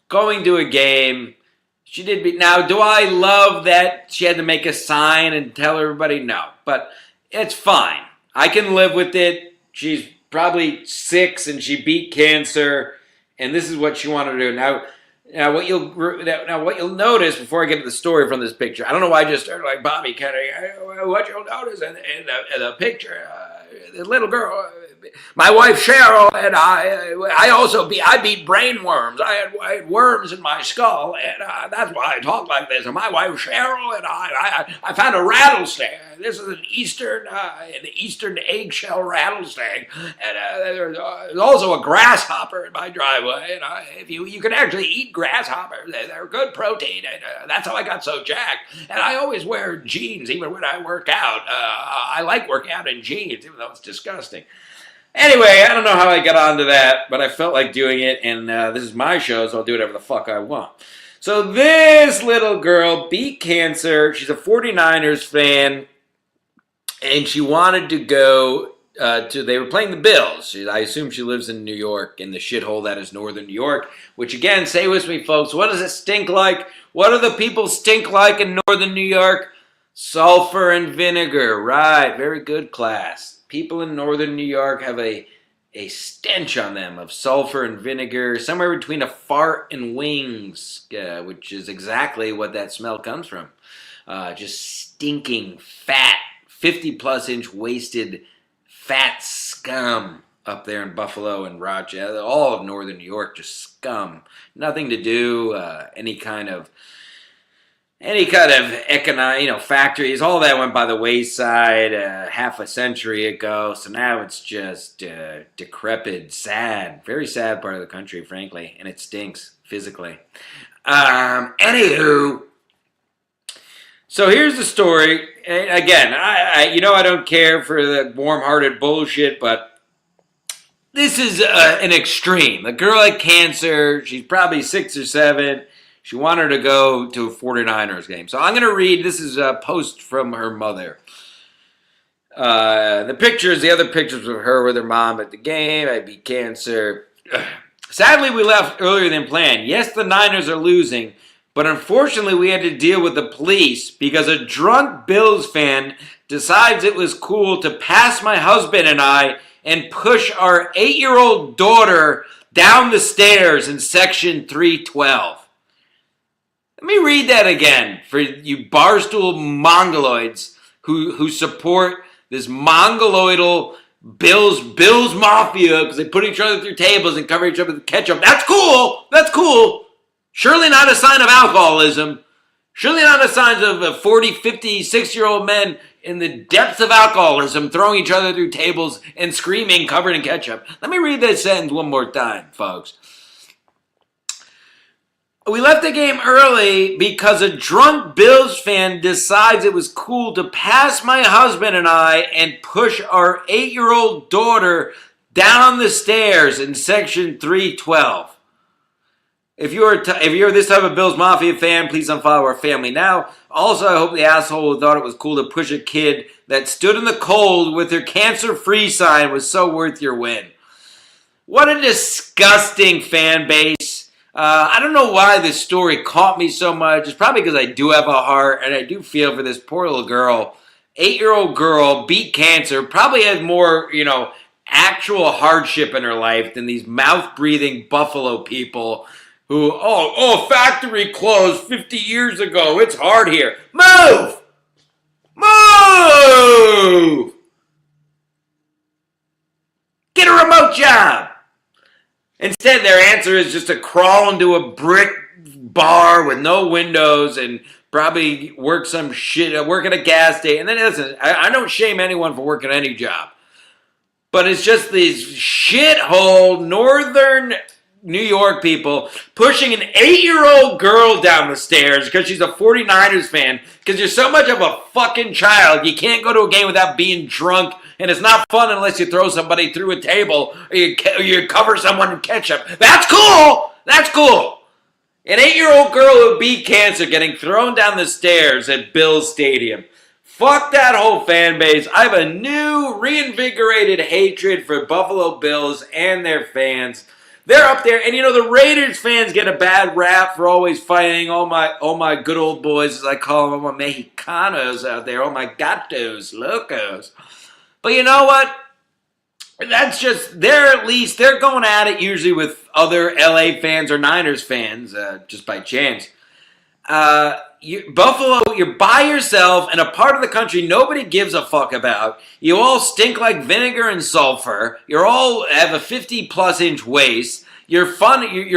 S1: going to a game. She did beat. Now, do I love that she had to make a sign and tell everybody? No. But it's fine. I can live with it. She's probably 6 and she beat cancer, and this is what she wanted to do. Now what you'll notice before I get to the story from this picture, I don't know why I just started like Bobby Kennedy. What you'll notice in the picture, the little girl, my wife Cheryl, and I beat brain worms. I had worms in my skull, and that's why I talk like this. And my wife Cheryl and I found a rattlesnake. This is an eastern eggshell rattlesnake, and there's also a grasshopper in my driveway. And if you can actually eat grasshoppers, they're good protein, and that's how I got so jacked. And I always wear jeans even when I work out. I like working out in jeans, even though it's disgusting. Anyway, I don't know how I got onto that, but I felt like doing it, and this is my show, so I'll do whatever the fuck I want. So this little girl beat cancer. She's a 49ers fan, and she wanted to go they were playing the Bills. I assume she lives in New York, in the shithole that is northern New York, which again, say with me, folks, what does it stink like? What do the people stink like in northern New York? Sulfur and vinegar. Right, very good, class. People in northern New York have a stench on them of sulfur and vinegar, somewhere between a fart and wings, which is exactly what that smell comes from. Just stinking, fat, 50-plus inch wasted fat scum up there in Buffalo and Rochester. All of northern New York, just scum. Nothing to do, any kind of any kind of economic, factories, all that went by the wayside half a century ago. So now it's just decrepit, sad, very sad part of the country, frankly, and it stinks physically. Anywho, so here's the story. Again, I don't care for the warm-hearted bullshit, but this is an extreme. The girl had cancer. She's probably 6 or 7. She wanted to go to a 49ers game. So I'm going to read, this is a post from her mother. The other pictures of her with her mom at the game. I beat cancer. Sadly, we left earlier than planned. Yes, the Niners are losing, but unfortunately we had to deal with the police because a drunk Bills fan decides it was cool to pass my husband and I and push our 8-year-old daughter down the stairs in section 312. Let me read that again for you barstool mongoloids who support this mongoloidal Bills Mafia because they put each other through tables and cover each other with ketchup. That's cool. That's cool. Surely not a sign of alcoholism. Surely not a sign of 40, 50, 6-year-old men in the depths of alcoholism throwing each other through tables and screaming covered in ketchup. Let me read that sentence one more time, folks. We left the game early because a drunk Bills fan decides it was cool to pass my husband and I and push our 8-year-old daughter down the stairs in section 312. If you're this type of Bills Mafia fan, please unfollow our family now. Also, I hope the asshole who thought it was cool to push a kid that stood in the cold with their cancer-free sign was so worth your win. What a disgusting fan base. I don't know why this story caught me so much. It's probably because I do have a heart and I do feel for this poor little girl. 8-year-old girl, beat cancer, probably has more, actual hardship in her life than these mouth-breathing Buffalo people who, factory closed 50 years ago. It's hard here. Move! Move! Get a remote job! Instead, their answer is just to crawl into a brick bar with no windows and probably work some shit, work at a gas station. And then listen, I don't shame anyone for working any job. But it's just these shithole northern New York people pushing an 8-year-old girl down the stairs because she's a 49ers fan because you're so much of a fucking child. You can't go to a game without being drunk. And it's not fun unless you throw somebody through a table or you cover someone in ketchup. That's cool! That's cool! An 8-year-old girl who beat cancer getting thrown down the stairs at Bills Stadium. Fuck that whole fan base. I have a new, reinvigorated hatred for Buffalo Bills and their fans. They're up there, and the Raiders fans get a bad rap for always fighting all my good old boys, as I call them, all my Mexicanos out there, all my gatos, locos. But you know what? That's just, they're going at it usually with other LA fans or Niners fans, just by chance. Buffalo, you're by yourself in a part of the country nobody gives a fuck about. You all stink like vinegar and sulfur. You all have a 50-plus inch waist. Your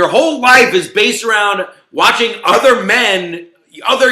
S1: whole life is based around watching other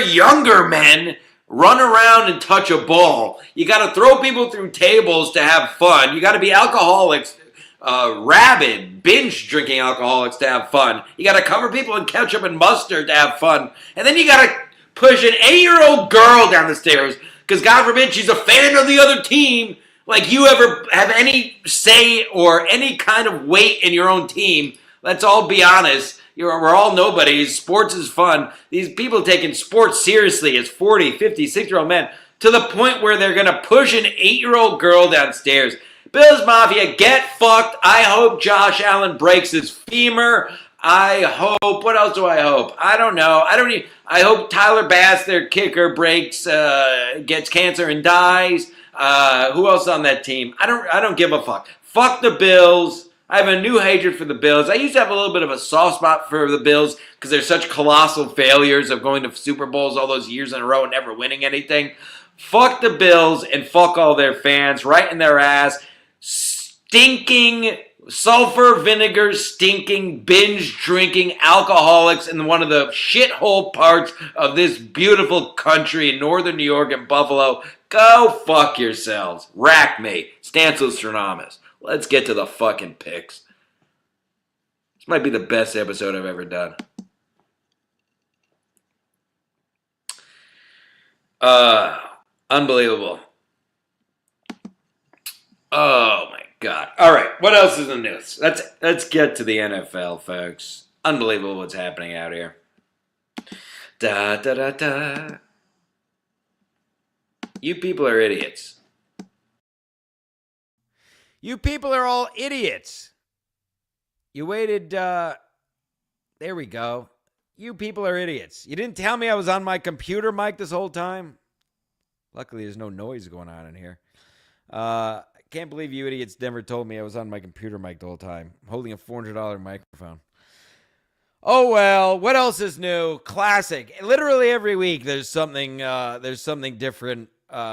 S1: younger men, run around and touch a ball. You got to throw people through tables to have fun. You got to be alcoholics, rabid, binge drinking alcoholics to have fun. You got to cover people in ketchup and mustard to have fun. And then you got to push an 8-year-old girl down the stairs because God forbid she's a fan of the other team. Like you ever have any say or any kind of weight in your own team. Let's all be honest. We're all nobodies. Sports is fun. These people taking sports seriously as 40, 50, 6-year-old men to the point where they're going to push an 8-year-old girl downstairs. Bills Mafia, get fucked. I hope Josh Allen breaks his femur. I hope. What else do I hope? I don't know. I hope Tyler Bass, their kicker, gets cancer and dies. Who else on that team? I don't give a fuck. Fuck the Bills. I have a new hatred for the Bills. I used to have a little bit of a soft spot for the Bills because they're such colossal failures of going to Super Bowls all those years in a row and never winning anything. Fuck the Bills and fuck all their fans right in their ass. Stinking sulfur vinegar stinking binge drinking alcoholics in one of the shithole parts of this beautiful country in northern New York and Buffalo. Go fuck yourselves. Rack me. Stancil Stranamus. Let's get to the fucking picks. This might be the best episode I've ever done. Unbelievable. Oh my God. All right. What else is in the news? Let's get to the NFL, folks. Unbelievable what's happening out here. Da da da da. You people are idiots.
S3: You people are all idiots. You waited, there we go. You people are idiots. You didn't tell me I was on my computer mic this whole time. Luckily, there's no noise going on in here. I can't believe you idiots never told me I was on my computer mic the whole time. I'm holding a $400 microphone. Oh, well, what else is new? Classic. Literally every week there's something different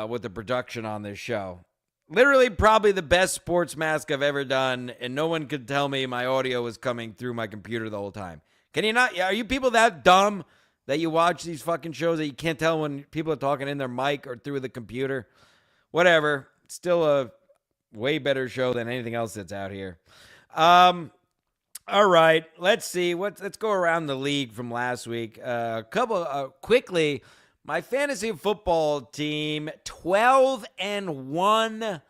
S3: with the production on this show. Literally probably the best sports mask I've ever done, and no one could tell me my audio was coming through my computer the whole time. Can you not? Are you people that dumb that you watch these fucking shows that you can't tell when people are talking in their mic or through the computer? Whatever. It's still a way better show than anything else that's out here. All right. Let's see. Let's go around the league from last week. Quickly. My fantasy football team, 12-1.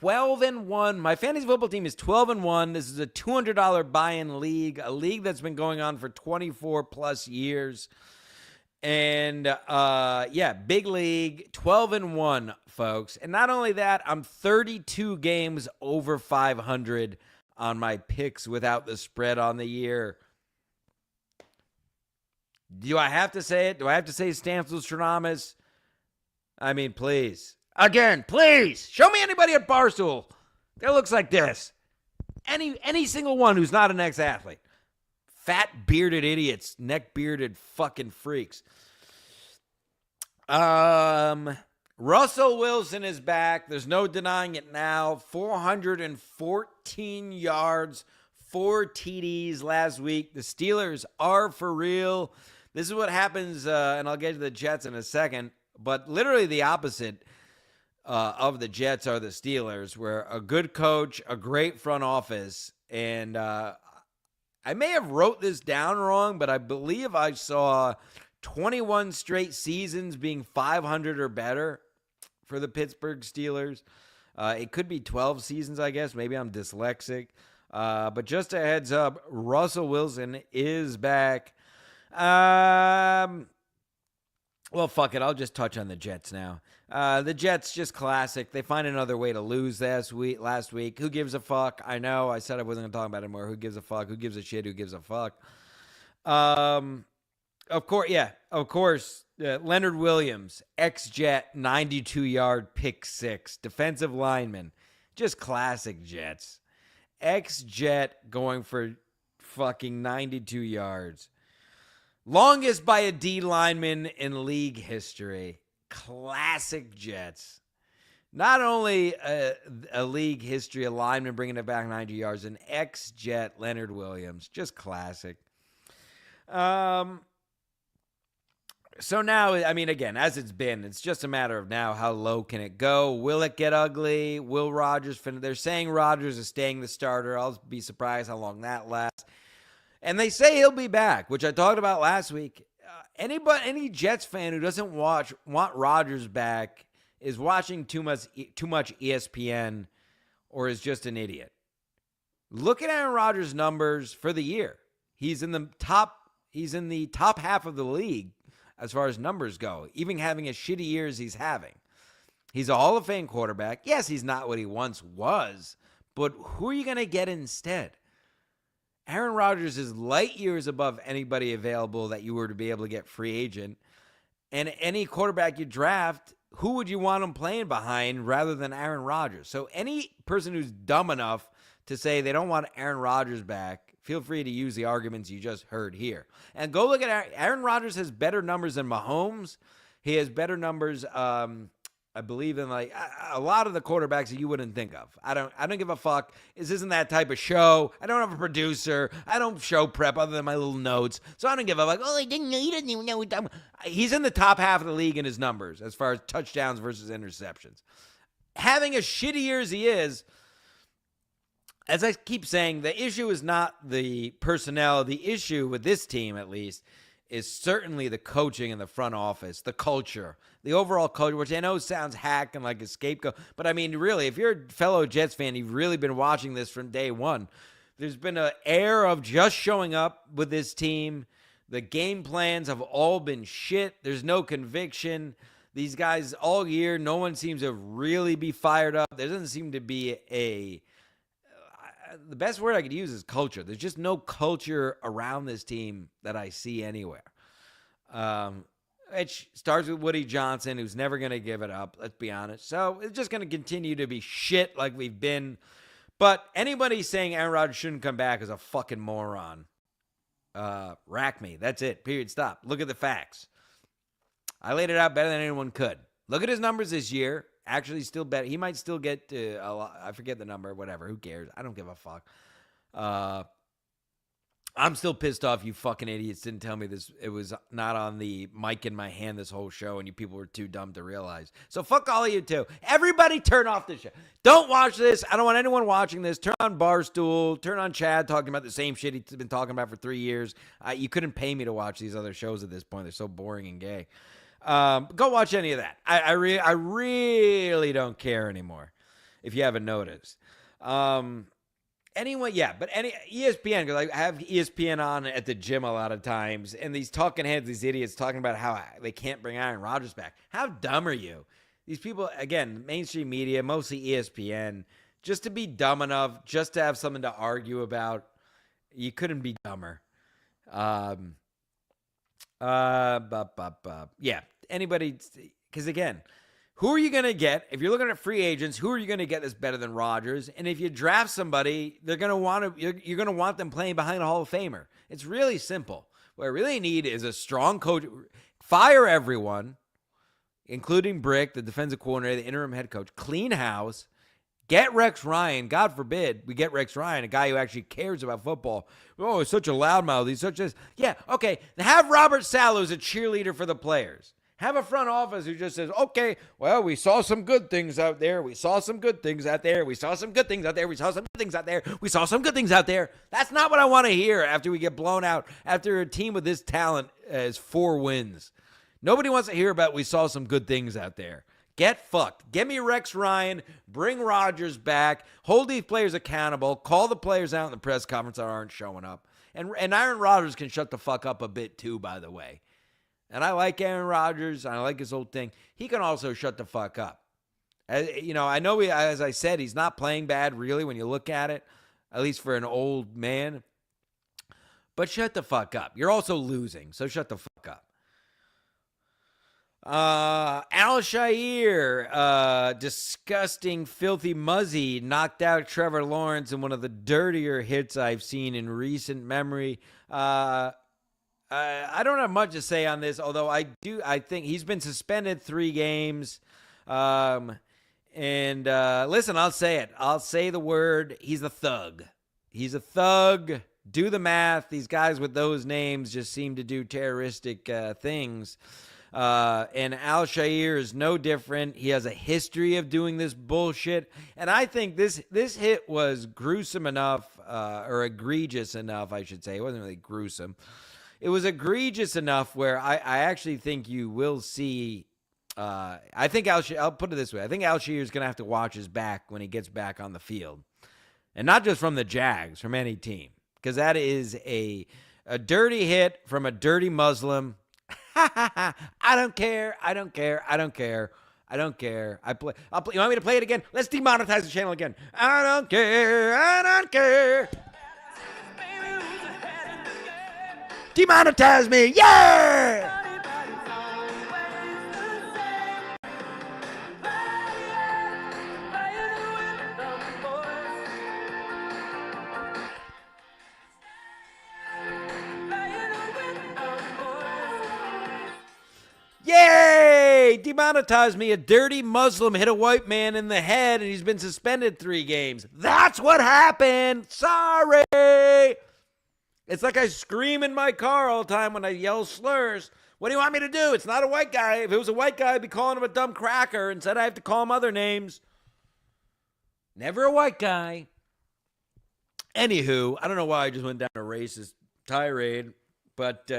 S3: 12-1. My fantasy football team is 12-1. This is a $200 buy-in league, a league that's been going on for 24 plus years. And big league, 12-1, folks. And not only that, I'm 32 games over 500 on my picks without the spread on the year. Do I have to say it? Do I have to say Stancil Stranamus? I mean, please. Again, please. Show me anybody at Barstool that looks like this. Any single one who's not an ex-athlete. Fat, bearded idiots. Neck-bearded fucking freaks. Russell Wilson is back. There's no denying it now. 414 yards, 4 TDs last week. The Steelers are for real. This is what happens, and I'll get to the Jets in a second, but literally the opposite of the Jets are the Steelers, where a good coach, a great front office, and I may have wrote this down wrong, but I believe I saw 21 straight seasons being 500 or better for the Pittsburgh Steelers. It could be 12 seasons, I guess. Maybe I'm dyslexic. But just a heads up, Russell Wilson is back. Well, fuck it. I'll just touch on the Jets now. The Jets, just classic. They find another way to lose last week. Who gives a fuck? I know. I said I wasn't going to talk about it anymore. Who gives a fuck? Who gives a shit? Who gives a fuck? Of course. Leonard Williams, ex-Jet, 92-yard pick six. Defensive lineman. Just classic Jets. Ex-Jet going for fucking 92 yards. Longest by a D lineman in league history. Classic Jets. Not only a league history, a lineman bringing it back 90 yards, an ex-Jet, Leonard Williams. Just classic. So now, I mean, again, as it's been, it's just a matter of now how low can it go? Will it get ugly? Will Rodgers finish? They're saying Rodgers is staying the starter. I'll be surprised how long that lasts. And they say he'll be back, which I talked about last week. Any Jets fan who doesn't want Rodgers back is watching too much ESPN or is just an idiot. Look at Aaron Rodgers' numbers for the year. He's in the top half of the league as far as numbers go, even having as shitty year as he's having. He's a Hall of Fame quarterback. Yes, he's not what he once was, but who are you going to get instead? Aaron Rodgers is light years above anybody available that you were to be able to get free agent. And any quarterback you draft, who would you want him playing behind rather than Aaron Rodgers? So any person who's dumb enough to say they don't want Aaron Rodgers back, feel free to use the arguments you just heard here. And go look at Aaron Rodgers has better numbers than Mahomes. He has better numbers I believe in like a lot of the quarterbacks that you wouldn't think of. I don't give a fuck. This isn't that type of show. I don't have a producer. I don't show prep other than my little notes. So I don't give a fuck. Oh, he doesn't even know what time. He's in the top half of the league in his numbers as far as touchdowns versus interceptions. Having as shitty year as he is, as I keep saying, the issue is not the personnel. The issue with this team, at least, is certainly the coaching in the front office, the culture, the overall culture, which I know sounds hack and like a scapegoat. But I mean, really, if you're a fellow Jets fan, you've really been watching this from day one. There's been an air of just showing up with this team. The game plans have all been shit. There's no conviction. These guys all year, no one seems to really be fired up. There doesn't seem to be the best word I could use is culture. There's just no culture around this team that I see anywhere. It starts with Woody Johnson, who's never going to give it up, let's be honest. So it's just going to continue to be shit like we've been. But anybody saying Aaron Rodgers shouldn't come back is a fucking moron. Rack me. That's it. Period. Stop. Look at the facts. I laid it out better than anyone could. Look at his numbers this year. Actually, still better. He might still get a lot. I forget the number. Whatever. Who cares? I don't give a fuck. I'm still pissed off. You fucking idiots didn't tell me this. It was not on the mic in my hand this whole show, and you people were too dumb to realize. So fuck all of you too. Everybody, turn off the show. Don't watch this. I don't want anyone watching this. Turn on Barstool. Turn on Chad talking about the same shit he's been talking about for 3 years. You couldn't pay me to watch these other shows at this point. They're so boring and gay. Go watch any of that. I really don't care anymore, if you haven't noticed. Anyway, yeah, but ESPN, because I have ESPN on at the gym a lot of times, and these talking heads, these idiots talking about how they can't bring Aaron Rodgers back. How dumb are you? These people, again, mainstream media, mostly ESPN, just to be dumb enough, just to have something to argue about. You couldn't be dumber. Yeah, anybody, because again, who are you going to get? If you're looking at free agents, who are you going to get that's better than Rodgers? And if you draft somebody, they're going to want to, you're going to want them playing behind a Hall of Famer. It's really simple. What I really need is a strong coach. Fire everyone, including Brick, the defensive coordinator, the interim head coach. Clean house. Get Rex Ryan. God forbid we get Rex Ryan, a guy who actually cares about football. Oh, he's such a loudmouth. He's such a... Yeah, okay. Have Robert Saleh as a cheerleader for the players. Have a front office who just says, okay, well, we saw some good things out there. We saw some good things out there. We saw some good things out there. We saw some good things out there. We saw some good things out there. That's not what I want to hear after we get blown out, after a team with this talent has 4 wins. Nobody wants to hear about we saw some good things out there. Get fucked. Give me Rex Ryan. Bring Rodgers back. Hold these players accountable. Call the players out in the press conference that aren't showing up. And Aaron Rodgers can shut the fuck up a bit too, by the way. And I like Aaron Rodgers. I like his whole thing. He can also shut the fuck up. You know, I know, as I said, he's not playing bad, really, when you look at it, at least for an old man. But shut the fuck up. You're also losing, so shut the fuck up. Al-Shaair, disgusting, filthy muzzy, knocked out Trevor Lawrence in one of the dirtier hits I've seen in recent memory. I don't have much to say on this, although I think he's been suspended 3 games. Listen, I'll say it. I'll say the word. He's a thug. He's a thug. Do the math. These guys with those names just seem to do terroristic things. And Al-Shaair is no different. He has a history of doing this bullshit. And I think this hit was gruesome enough, or egregious enough, I should say. It wasn't really gruesome. It was egregious enough where I actually think you will see. I think I'll put it this way. I think Al-Shaair is going to have to watch his back when he gets back on the field. And not just from the Jags, from any team. Because that is a dirty hit from a dirty Muslim. I don't care. I don't care. I don't care. I don't care. I'll play. You want me to play it again? Let's demonetize the channel again. I don't care. I don't care. Demonetize me. Yeah! Yay! demonetized me. A dirty Muslim hit a white man in the head and he's been suspended 3 games. That's what happened. Sorry. It's like I scream in my car all the time when I yell slurs. What do you want me to do? It's not a white guy. If it was a white guy, I'd be calling him a dumb cracker. Instead, I have to call him other names. Never a white guy. Anywho, I don't know why I just went down a racist tirade. But,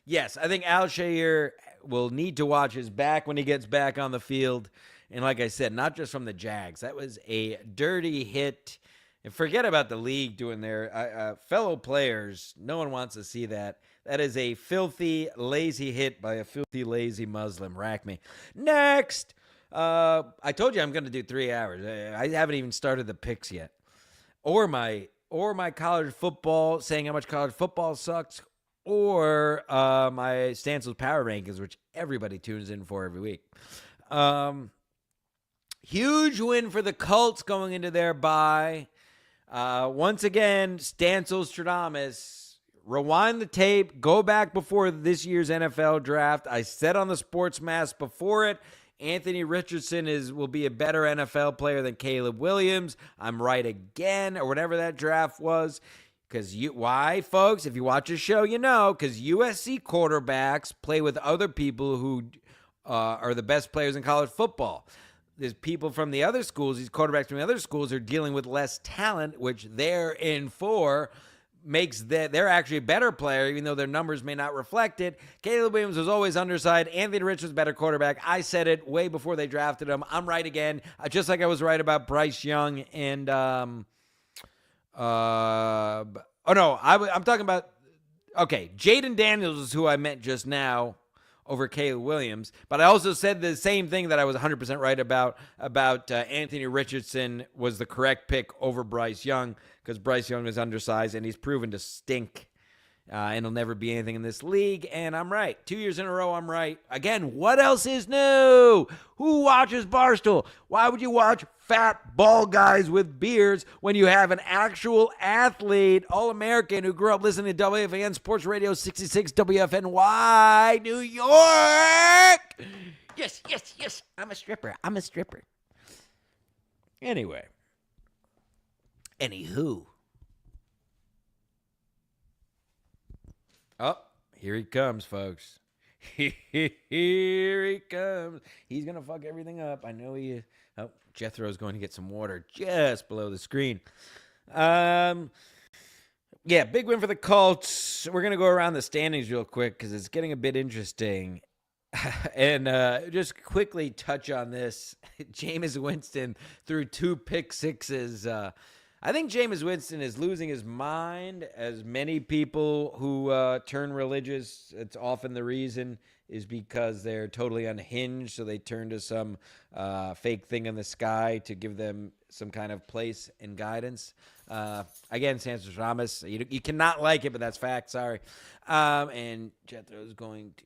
S3: yes, I think Alshire will need to watch his back when he gets back on the field. And like I said, not just from the Jags. That was a dirty hit. And forget about the league doing their fellow players. No one wants to see that. That is a filthy, lazy hit by a filthy, lazy Muslim. Rack me. Next. I told you I'm going to do 3 hours. I haven't even started the picks yet. Or my college football, saying how much college football sucks. Or my Stancil Power Rankings, which everybody tunes in for every week. Huge win for the Colts going into their bye. Once again, Stancil Stradamus. Rewind the tape. Go back before this year's NFL draft. I said on the Sports Mask before it, Anthony Richardson will be a better NFL player than Caleb Williams. I'm right again, or whatever that draft was. Why, folks? If you watch the show, you know, because USC quarterbacks play with other people who are the best players in college football. There's people from the other schools, these quarterbacks from the other schools are dealing with less talent, which they're in for, makes they're actually a better player, even though their numbers may not reflect it. Caleb Williams was always undersized. Anthony Richards, better quarterback. I said it way before they drafted him. I'm right again, just like I was right about Bryce Young and I'm talking about, Jaden Daniels is who I meant just now over Caleb Williams, but I also said the same thing that I was 100% right about Anthony Richardson was the correct pick over Bryce Young, because Bryce Young is undersized and he's proven to stink, and he'll never be anything in this league, and I'm right. 2 years in a row, I'm right. Again, what else is new? Who watches Barstool? Why would you watch fat, bald guys with beards when you have an actual athlete, All-American, who grew up listening to WFAN Sports Radio 66 WFNY, New York? Yes. I'm a stripper. Anyway. Anywho. Oh, here he comes, folks. Here he comes. He's going to fuck everything up. I know he is. Oh, Jethro's going to get some water just below the screen. Yeah, big win for the Colts. We're going to go around the standings real quick because it's getting a bit interesting. And just quickly touch on this. Jameis Winston threw 2 pick sixes. I think Jameis Winston is losing his mind, as many people who turn religious, it's often the reason is because they're totally unhinged, so they turn to some fake thing in the sky to give them some kind of place and guidance. Again, Stancil Ramos, you cannot like it, but that's fact, sorry. And Jethro's going to,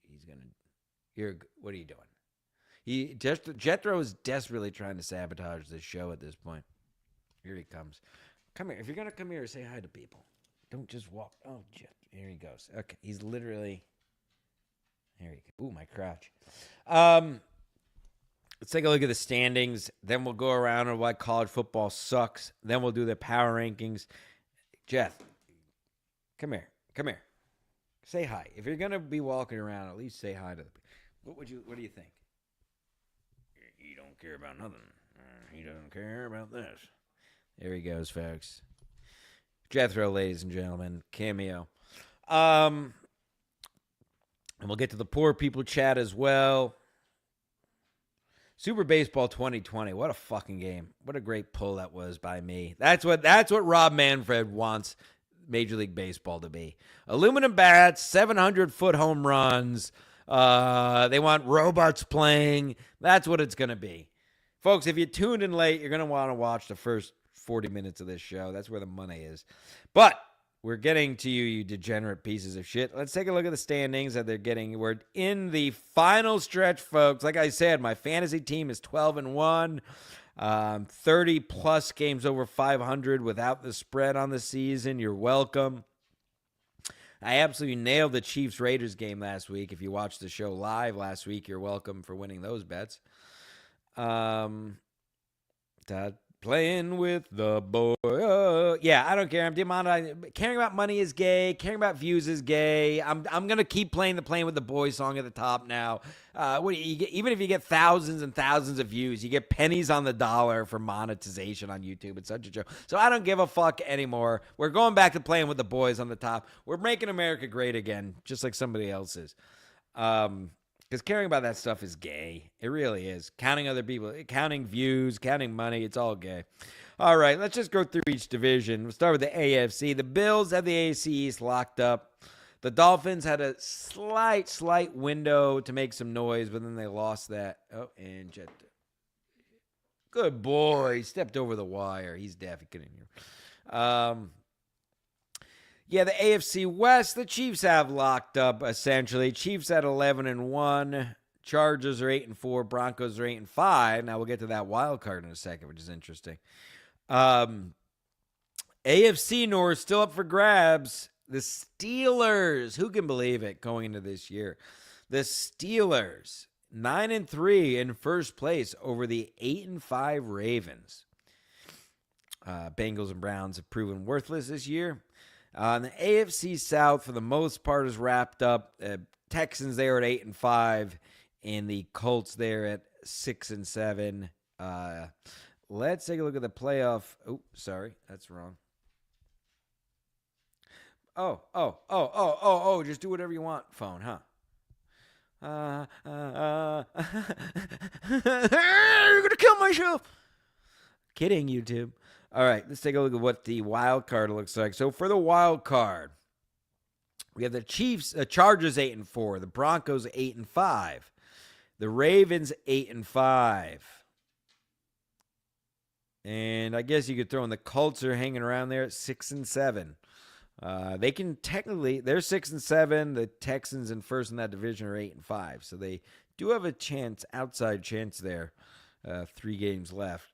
S3: he's going to, what are you doing? Jethro is desperately trying to sabotage this show at this point. Here he comes. Come here. If you're going to come here, say hi to people. Don't just walk. Oh, here he goes. Okay. He's literally. Here he goes. Ooh, my crotch. Let's take a look at the standings. Then we'll go around on why college football sucks. Then we'll do the power rankings. Jeff, come here. Say hi. If you're going to be walking around, at least say hi to the people. What do you think? You don't care about nothing. He doesn't care about this. There he goes, folks. Jethro, ladies and gentlemen. Cameo. And we'll get to the poor people chat as well. Super Baseball 2020. What a fucking game. What a great pull that was by me. That's what Rob Manfred wants Major League Baseball to be. Aluminum bats, 700-foot home runs. They want robots playing. That's what it's going to be. Folks, if you tuned in late, you're going to want to watch the first 40 minutes of this show. That's where the money is. But we're getting to you degenerate pieces of shit. Let's take a look at the standings that they're getting. We're in the final stretch, folks. Like I said, my fantasy team is 12-1. 30-plus games over 500 without the spread on the season. You're welcome. I absolutely nailed the Chiefs-Raiders game last week. If you watched the show live last week, you're welcome for winning those bets. Playing with the boy. Yeah, I don't care. I'm demonetized. Caring about money is gay. Caring about views is gay. I'm gonna keep playing the "Playing with the Boys" song at the top now. What do you get? Even if you get thousands and thousands of views, you get pennies on the dollar for monetization on YouTube. It's such a joke. So I don't give a fuck anymore. We're going back to "Playing with the Boys" on the top. We're making America great again, just like somebody else is. Because caring about that stuff is gay. It really is. Counting other people, counting views, counting money, it's all gay. All right, let's just go through each division. We'll start with the AFC. The Bills have the AFC East locked up. The Dolphins had a slight window to make some noise, but then they lost that. Oh, and Jet. Good boy. He stepped over the wire. He's deaf. He couldn't hear. Yeah, the AFC West, the Chiefs have locked up, essentially. Chiefs at 11-1. Chargers are 8-4. Broncos are 8-5. Now, we'll get to that wild card in a second, which is interesting. AFC North still up for grabs. The Steelers, who can believe it, going into this year? The Steelers, 9-3 in first place over the 8-5 Ravens. Bengals and Browns have proven worthless this year. The AFC South, for the most part, is wrapped up. Texans there at 8-5, and the Colts there at 6-7. Let's take a look at the playoff. Oh, sorry, that's wrong. Oh, just do whatever you want, phone, huh? You're gonna kill myself. Kidding, YouTube. All right, let's take a look at what the wild card looks like. So for the wild card, we have the Chargers 8-4, the Broncos 8-5, the Ravens 8-5, and I guess you could throw in the Colts are hanging around there at 6-7. They can technically, they're 6-7. The Texans in first in that division are 8-5, so they do have a chance, outside chance there. 3 games left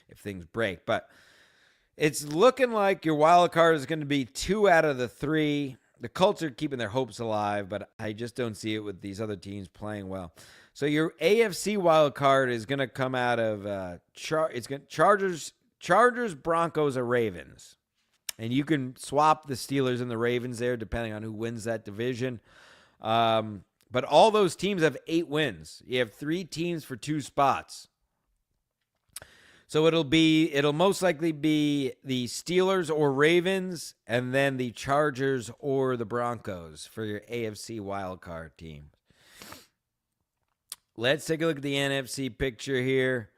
S3: if things break, but it's looking like your wild card is going to be 2 out of the 3. The Colts are keeping their hopes alive, but I just don't see it with these other teams playing well. So your AFC wild card is going to come out of Chargers, Broncos, or Ravens. And you can swap the Steelers and the Ravens there depending on who wins that division. But all those teams have 8 wins. You have 3 teams for 2 spots. So it'll most likely be the Steelers or Ravens, and then the Chargers or the Broncos for your AFC wildcard team. Let's take a look at the NFC picture here.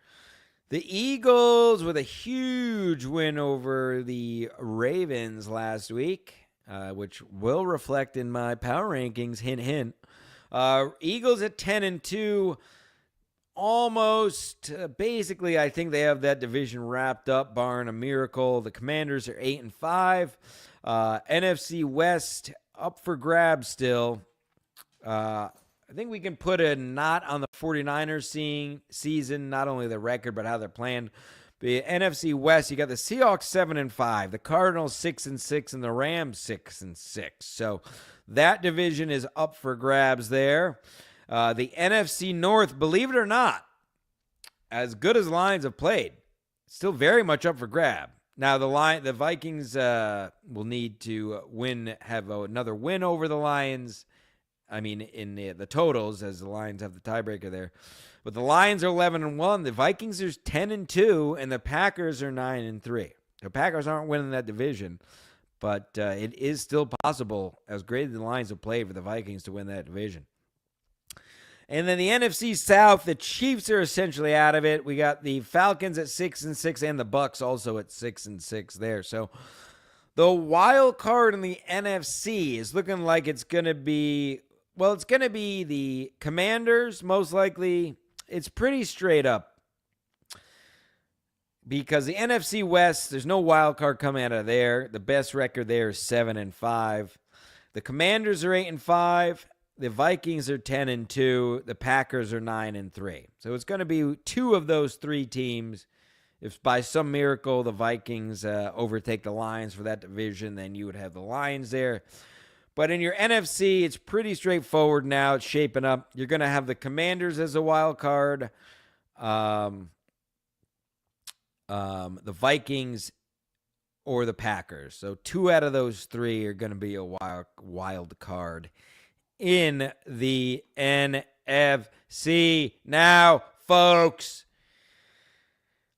S3: The Eagles with a huge win over the Ravens last week, which will reflect in my power rankings. Hint, hint. Eagles at 10-2. Almost, basically, I think they have that division wrapped up, barring a miracle. The Commanders are 8-5. NFC West up for grabs still. I think we can put a knot on the 49ers season, not only the record, but how they're playing. The NFC West, you got the Seahawks 7-5, the Cardinals 6-6, and the Rams 6-6. So that division is up for grabs there. The NFC North, believe it or not, as good as Lions have played, still very much up for grab. Now the Vikings will need to have another win over the Lions. I mean, in the totals, as the Lions have the tiebreaker there. But the Lions are 11-1, the Vikings are 10-2, and the Packers are 9-3. The Packers aren't winning that division, but it is still possible, as great as the Lions have played, for the Vikings to win that division. And then the NFC South, the Chiefs are essentially out of it. We got the Falcons at 6-6 and the Bucks also at 6-6 there. So the wild card in the NFC is looking like it's going to be, well, it's going to be the Commanders, most likely. It's pretty straight up because the NFC West, there's no wild card coming out of there. The best record there is 7-5. The Commanders are 8-5. The Vikings are 10-2. The Packers are 9-3. So it's going to be 2 of those 3 teams. If by some miracle the Vikings overtake the Lions for that division, then you would have the Lions there. But in your NFC, it's pretty straightforward now. It's shaping up. You're going to have the Commanders as a wild card, the Vikings, or the Packers. So 2 out of those 3 are going to be a wild card in the NFC. Now, folks,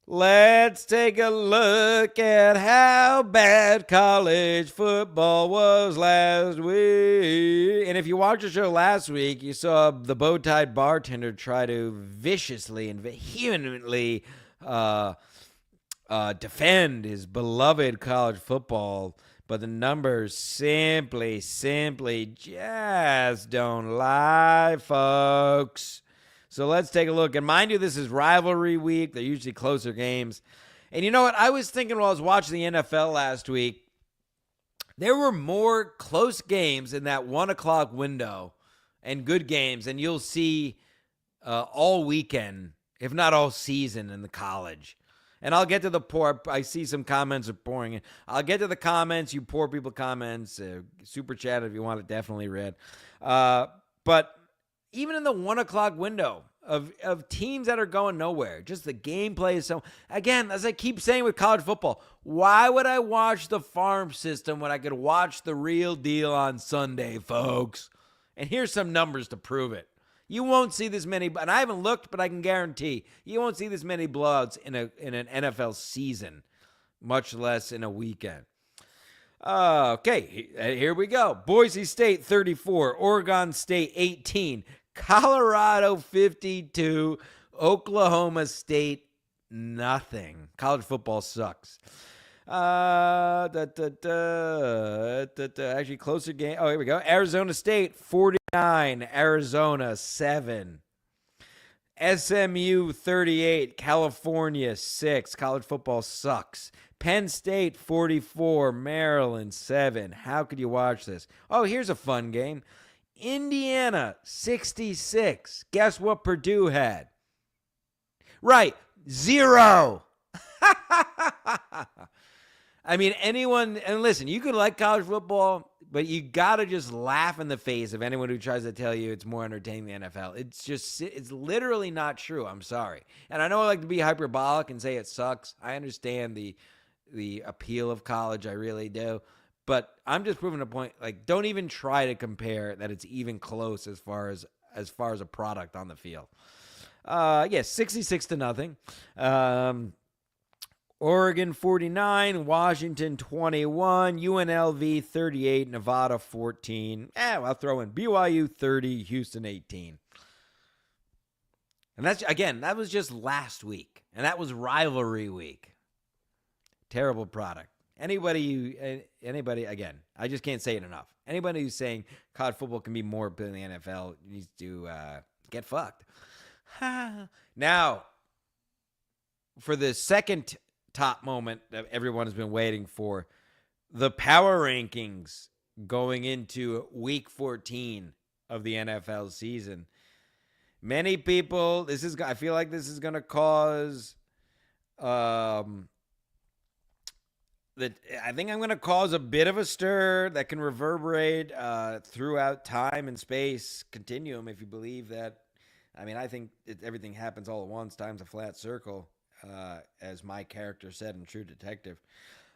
S3: let's take a look at how bad college football was last week. And if you watched the show last week, you saw the bow-tied bartender try to viciously and vehemently defend his beloved college football, but the numbers simply just don't lie, folks. So let's take a look. And mind you, this is rivalry week. They're usually closer games. And you know what? I was thinking while I was watching the NFL last week, there were more close games in that 1 o'clock window and good games, and you'll see all weekend, if not all season in the college. And I'll get to the poor. I see some comments are pouring in. I'll get to the comments, you poor people comments. Super chat if you want it, definitely read. But even in the 1 o'clock window of teams that are going nowhere, just the gameplay is so. Again, as I keep saying with college football, why would I watch the farm system when I could watch the real deal on Sunday, folks? And here's some numbers to prove it. You won't see this many, and I haven't looked, but I can guarantee you won't see this many blowouts in an NFL season, much less in a weekend. Okay, here we go. Boise State 34, Oregon State 18, Colorado 52, Oklahoma State nothing. College football sucks. Actually, closer game. Oh, here we go. Arizona State 49, Arizona 7. SMU 38, California 6. College football sucks. Penn State 44, Maryland 7. How could you watch this? Oh, here's a fun game. Indiana 66. Guess what Purdue had? Right, 0. I mean, anyone, and listen, you could like college football, but you got to just laugh in the face of anyone who tries to tell you it's more entertaining than the NFL. It's literally not true. I'm sorry. And I know I like to be hyperbolic and say it sucks. I understand the appeal of college. I really do. But I'm just proving a point. Like, don't even try to compare that it's even close as far as a product on the field. 66-0. Oregon 49, Washington 21, UNLV 38, Nevada 14. I'll throw in BYU 30, Houston 18. And that was just last week. And that was rivalry week. Terrible product. Anybody, again, I just can't say it enough. Anybody who's saying college football can be more than the NFL needs to get fucked. Now, for the second top moment that everyone has been waiting for, the power rankings going into week 14 of the NFL season. Many people, I feel like this is going to cause, I think I'm going to cause a bit of a stir that can reverberate throughout time and space continuum, if you believe that. I mean, I think everything happens all at once, time's a flat circle. As my character said in True Detective.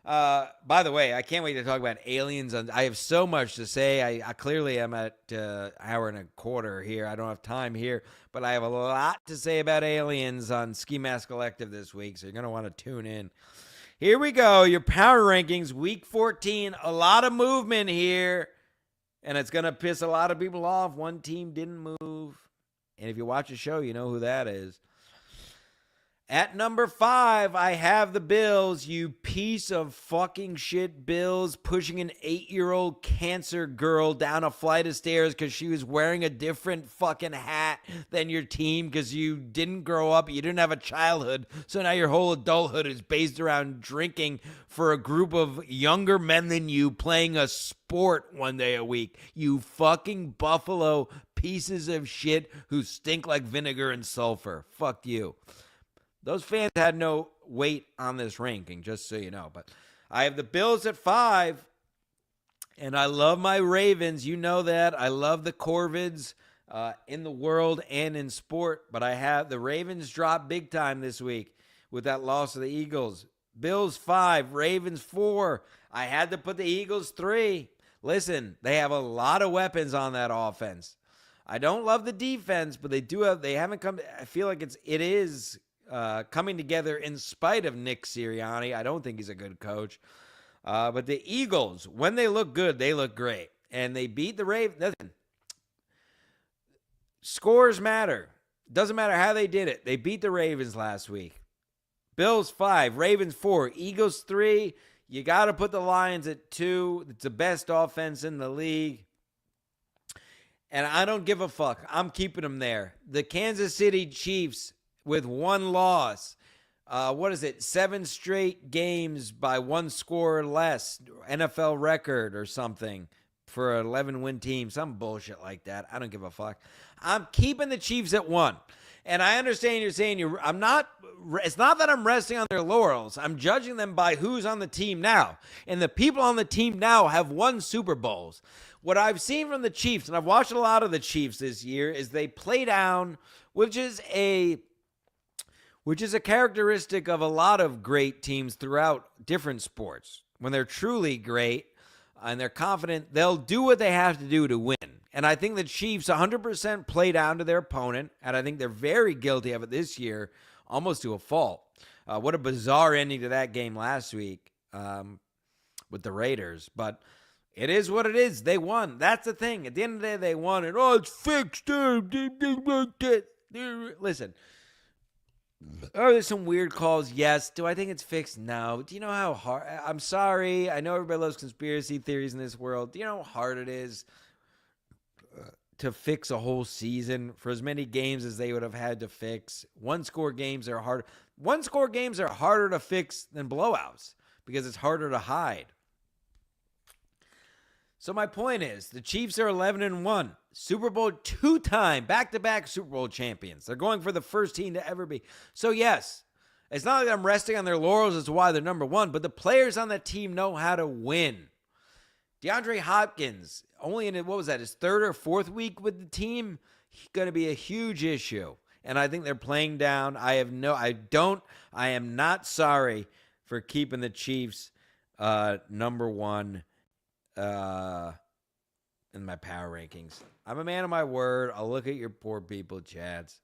S3: By the way, I can't wait to talk about aliens. I have so much to say. I clearly am at hour and a quarter here. I don't have time here, but I have a lot to say about aliens on Ski Mask Collective this week, so you're going to want to tune in. Here we go. Your power rankings, week 14. A lot of movement here, and it's going to piss a lot of people off. One team didn't move, and if you watch the show, you know who that is. At number 5, I have the Bills, you piece of fucking shit Bills, pushing an 8-year-old cancer girl down a flight of stairs because she was wearing a different fucking hat than your team because you didn't grow up, you didn't have a childhood, so now your whole adulthood is based around drinking for a group of younger men than you playing a sport one day a week. You fucking Buffalo pieces of shit who stink like vinegar and sulfur. Fuck you. Those fans had no weight on this ranking, just so you know. But I have the Bills at 5. And I love my Ravens. You know that. I love the Corvids in the world and in sport. But I have the Ravens drop big time this week with that loss of the Eagles. Bills 5, Ravens 4. I had to put the Eagles 3. Listen, they have a lot of weapons on that offense. I don't love the defense, but they haven't come. I feel like it is coming together in spite of Nick Sirianni. I don't think he's a good coach. But the Eagles, when they look good, they look great. And they beat the Ravens. Nothing. Scores matter. Doesn't matter how they did it. They beat the Ravens last week. Bills 5, Ravens 4, Eagles 3. You got to put the Lions at 2. It's the best offense in the league. And I don't give a fuck. I'm keeping them there. The Kansas City Chiefs with 1 loss. 7 straight games by 1 score or less. NFL record or something for an 11-win team. Some bullshit like that. I don't give a fuck. I'm keeping the Chiefs at 1. And I understand you're saying it's not that I'm resting on their laurels. I'm judging them by who's on the team now. And the people on the team now have won Super Bowls. What I've seen from the Chiefs, and I've watched a lot of the Chiefs this year, is they play down, which is a characteristic of a lot of great teams throughout different sports. When they're truly great and they're confident, they'll do what they have to do to win. And I think the Chiefs 100% play down to their opponent, and I think they're very guilty of it this year, almost to a fault. What a bizarre ending to that game last week with the Raiders. But it is what it is. They won. That's the thing. At the end of the day, they won it. Oh, it's fixed. Listen. Oh, there's some weird calls. Yes. Do I think it's fixed? No. Do you know how hard? I'm sorry. I know everybody loves conspiracy theories in this world. Do you know how hard it is to fix a whole season for as many games as they would have had to fix? One-score games are hard. One-score games are harder to fix than blowouts because it's harder to hide. So my point is, the Chiefs are 11-1, Super Bowl 2-time, back-to-back Super Bowl champions. They're going for the first team to ever be. So yes, it's not like I'm resting on their laurels as to why they're number 1, but the players on that team know how to win. DeAndre Hopkins, only in, his 3rd or 4th week with the team, going to be a huge issue. And I think they're playing down. I am not sorry for keeping the Chiefs number 1 in my power rankings. I'm a man of my word. I'll look at your poor people, Chads.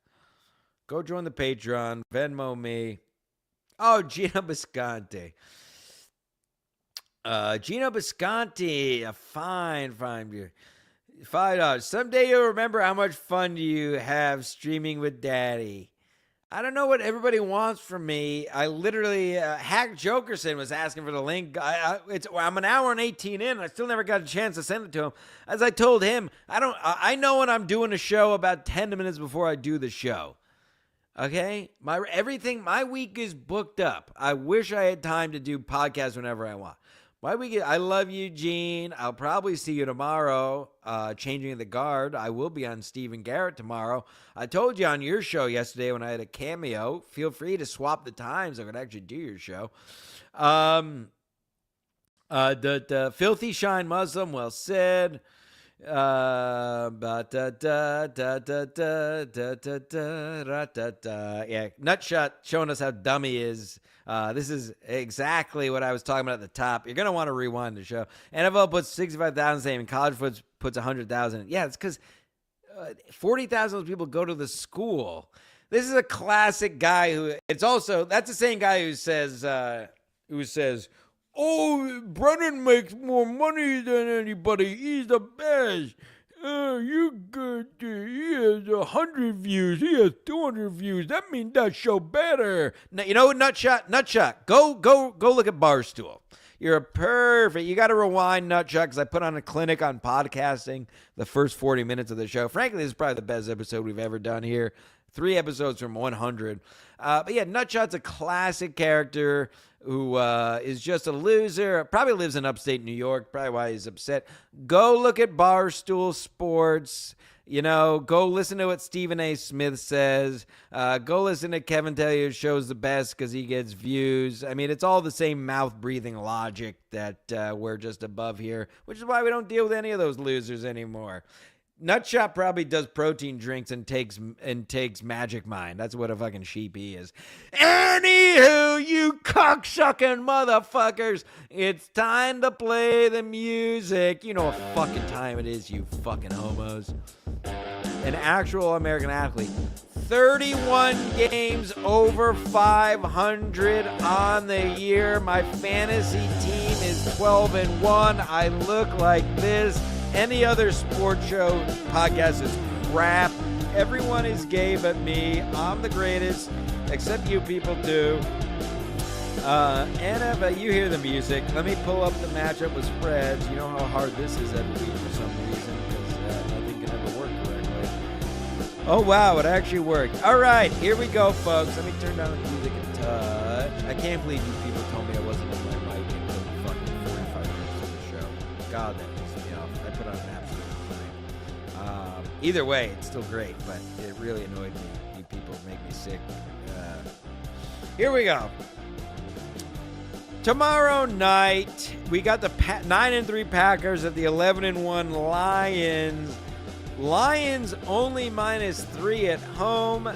S3: Go join the Patreon. Venmo me. Oh, Gino Bisconti. Gino Bisconti, a fine viewer. $5. Someday you'll remember how much fun you have streaming with Daddy. I don't know what everybody wants from me. I literally, Hack Jokerson was asking for the link. I'm an hour and 18 in. I still never got a chance to send it to him. As I told him, I know when I'm doing a show about 10 minutes before I do the show. Okay? My week is booked up. I wish I had time to do podcasts whenever I want. I love you, Gene. I'll probably see you tomorrow, changing the guard. I will be on Stephen Garrett tomorrow. I told you on your show yesterday when I had a cameo. Feel free to swap the times. I could actually do your show. The Filthy Shine Muslim, well said. Yeah, Nutshot showing us how dumb he is. This is exactly what I was talking about at the top. You're going to want to rewind the show. NFL puts 65,000 same, and college puts 100,000. Yeah, it's because 40,000 of those people go to the school. This is a classic guy that's the same guy who says, oh, Brennan makes more money than anybody. He's the best. He has 100 views. He has 200 views. That means that show better. Now, you know, Nutshot. Go look at Barstool. You're perfect. You got to rewind, Nutshot, because I put on a clinic on podcasting the first 40 minutes of the show. Frankly, this is probably the best episode we've ever done here. 3 episodes from 100. But yeah, Nutshot's a classic character who is just a loser. Probably lives in upstate New York. Probably why he's upset. Go look at Barstool Sports. You know, go listen to what Stephen A. Smith says. Go listen to Kevin tell you his show's the best because he gets views. I mean, it's all the same mouth-breathing logic that we're just above here, which is why we don't deal with any of those losers anymore. Nutshot probably does protein drinks and takes Magic Mind. That's what a fucking sheep he is. Anywho, you cocksucking motherfuckers, it's time to play the music. You know what fucking time it is, you fucking homos. An actual American athlete. 31 games over 500 on the year. My fantasy team is 12-1. I look like this. Any other sports show podcast is crap. Everyone is gay but me. I'm the greatest, except you people do. Anna, but you hear the music. Let me pull up the matchup with spreads. You know how hard this is every week for some reason, because nothing can ever work correctly. Oh, wow, it actually worked. All right, here we go, folks. Let me turn down the music a touch. I can't believe you people told me I wasn't on my mic until fucking 45 minutes of the show. God, that pissed me off. I put on an absolute clinic. Either way, it's still great, but it really annoyed me. You people make me sick. Here we go. Tomorrow night, we got the 9-3 Packers at the 11-1 Lions. Lions only -3 at home.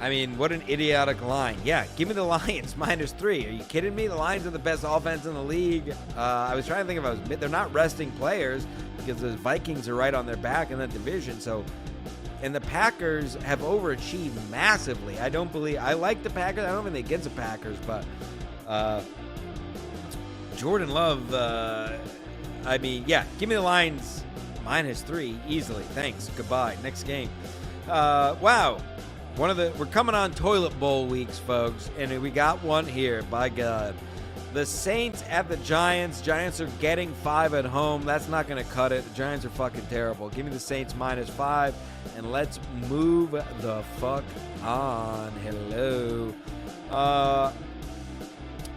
S3: I mean, what an idiotic line. Yeah, give me the Lions -3. Are you kidding me? The Lions are the best offense in the league. I was trying to think they're not resting players because the Vikings are right on their back in that division. So, and the Packers have overachieved massively. I like the Packers. I don't think they against the Packers, but Jordan Love, I mean, yeah, give me the Lions -3 easily. Thanks. Goodbye. Next game. Wow. We're coming on toilet bowl weeks, folks, and we got one here, by God. The Saints at the Giants. Giants are getting 5 at home. That's not going to cut it. The Giants are fucking terrible. Give me the Saints -5, and let's move the fuck on. Hello.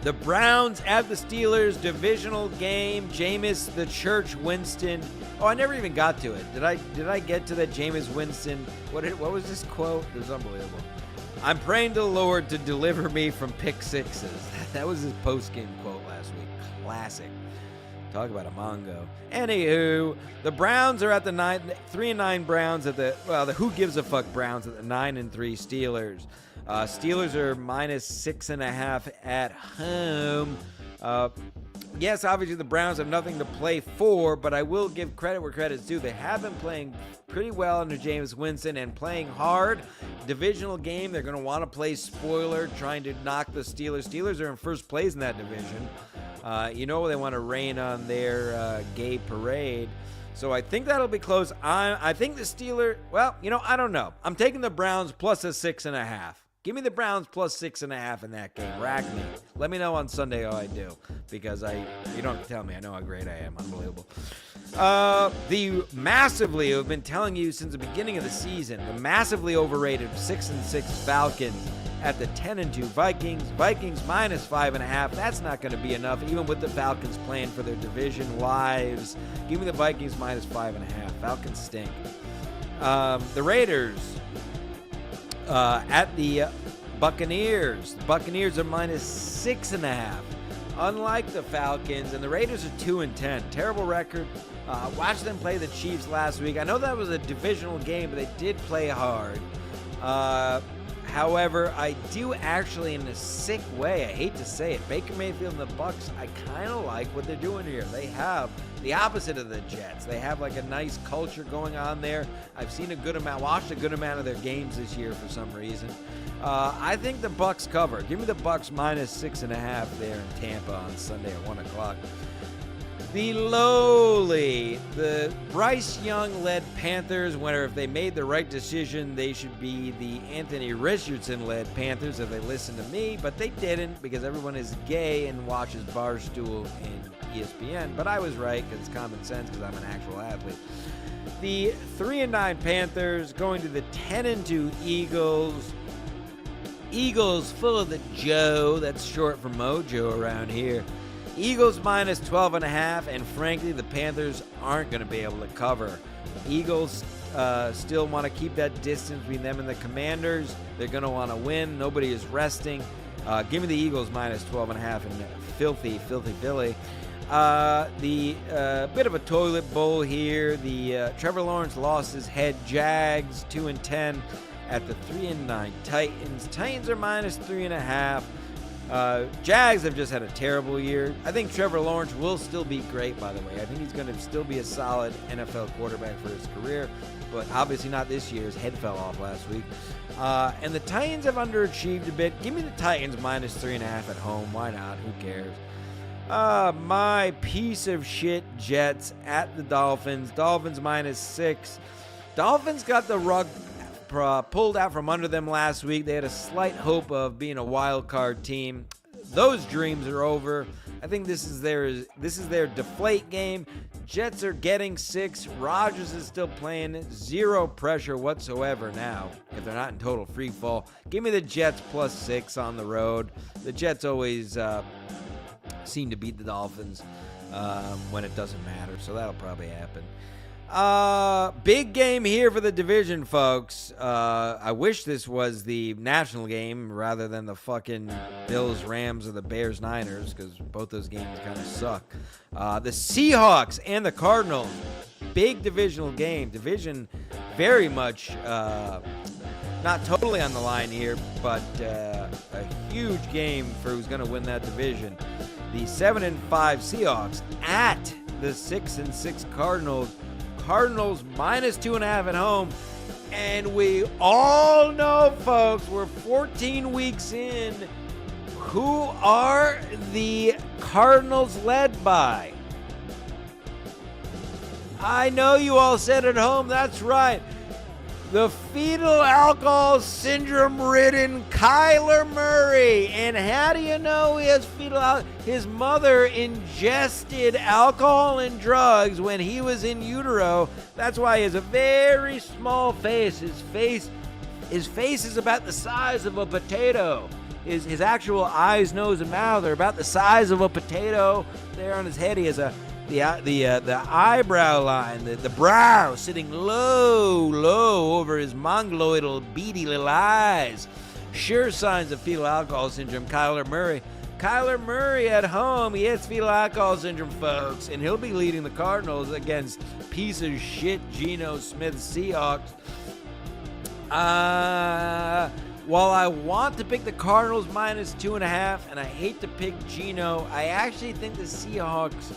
S3: The Browns at the Steelers, divisional game. Jameis the Church Winston. Oh, I never even got to it. Did I get to that Jameis Winston? What was this quote? It was unbelievable. I'm praying to the Lord to deliver me from pick sixes. That was his post-game quote last week. Classic. Talk about a mongo. Anywho, the Browns are at the 3-9 Browns at the who gives a fuck Browns at the 9-3 Steelers. Steelers are -6.5 at home. Yes, obviously the Browns have nothing to play for, but I will give credit where credit's due. They have been playing pretty well under Jameis Winston and playing hard. Divisional game, they're going to want to play spoiler, trying to knock the Steelers. Steelers are in first place in that division. They want to rain on their gay parade. So I think that'll be close. I think the Steelers, I don't know. I'm taking the Browns plus a 6.5. Give me the Browns plus 6.5 in that game. Rack me. Let me know on Sunday how I do, because you don't have to tell me. I know how great I am. Unbelievable. The massively, I've been telling you since the beginning of the season, the massively overrated 6-6 Falcons at the 10-2 Vikings. Vikings -5.5. That's not going to be enough, even with the Falcons playing for their division lives. Give me the Vikings -5.5. Falcons stink. The Raiders at the Buccaneers. The Buccaneers are -6.5. Unlike the Falcons, and the Raiders are 2-10. Terrible record. Watched them play the Chiefs last week. I know that was a divisional game, but they did play hard. However, I do actually, in a sick way, I hate to say it, Baker Mayfield and the Bucs, I kind of like what they're doing here. They have the opposite of the Jets. They have like a nice culture going on there. I've seen watched a good amount of their games this year for some reason. I think the Bucs cover. Give me the Bucs -6.5 there in Tampa on Sunday at 1 o'clock. The Bryce Young-led Panthers, where if they made the right decision, they should be the Anthony Richardson-led Panthers if they listened to me, but they didn't because everyone is gay and watches Barstool and ESPN. But I was right because it's common sense because I'm an actual athlete. The 3-9 Panthers going to the 10-2 Eagles. Eagles full of the Joe. That's short for mojo around here. Eagles minus 12.5, and frankly, the Panthers aren't going to be able to cover. Eagles still want to keep that distance between them and the Commanders. They're going to want to win. Nobody is resting. Give me the Eagles minus 12.5 and filthy Philly. The bit of a toilet bowl here. The Trevor Lawrence lost his head. Jags 2-10 at the 3-9 Titans. Titans are minus 3.5. Jags have just had a terrible year. I think Trevor Lawrence will still be great, by the way. I think he's going to still be a solid NFL quarterback for his career, but obviously not this year. His head fell off last week. And the Titans have underachieved a bit. Give me the Titans minus 3.5 at home. Why not? Who cares? My piece of shit Jets at the Dolphins. Dolphins minus 6. Dolphins got the rug pulled out from under them last week. They had a slight hope of being a wild card team. Those dreams are over. I think this is their deflate game. Jets are getting 6. Rodgers is still playing. Zero pressure whatsoever now if they're not in total free fall. Give me the Jets plus 6 on the road. The Jets always seem to beat the Dolphins when it doesn't matter, so that'll probably happen. Big game here for the division, folks. I wish this was the national game rather than the fucking Bills, Rams, or the Bears, Niners, because both those games kind of suck. The Seahawks and the Cardinals. Big divisional game. Division very much not totally on the line here, but a huge game for who's going to win that division. The 7-5 Seahawks at the 6-6 Cardinals. Cardinals minus 2.5 at home. And we all know, folks, we're 14 weeks in. Who are the Cardinals led by? I know you all said at home, that's right. The fetal alcohol syndrome ridden Kyler Murray. And how do you know he has fetal alcohol? His mother ingested alcohol and drugs when he was in utero. That's why he has a very small face. His face is about the size of a potato. His actual eyes, nose, and mouth are about the size of a potato. There on his head, he has the eyebrow line, the brow sitting low over his mongoloidal beady little eyes. Sure signs of fetal alcohol syndrome, Kyler Murray. Kyler Murray at home, he has fetal alcohol syndrome, folks, and he'll be leading the Cardinals against piece of shit Geno Smith Seahawks. While I want to pick the Cardinals minus 2.5, and I hate to pick Geno, I actually think the Seahawks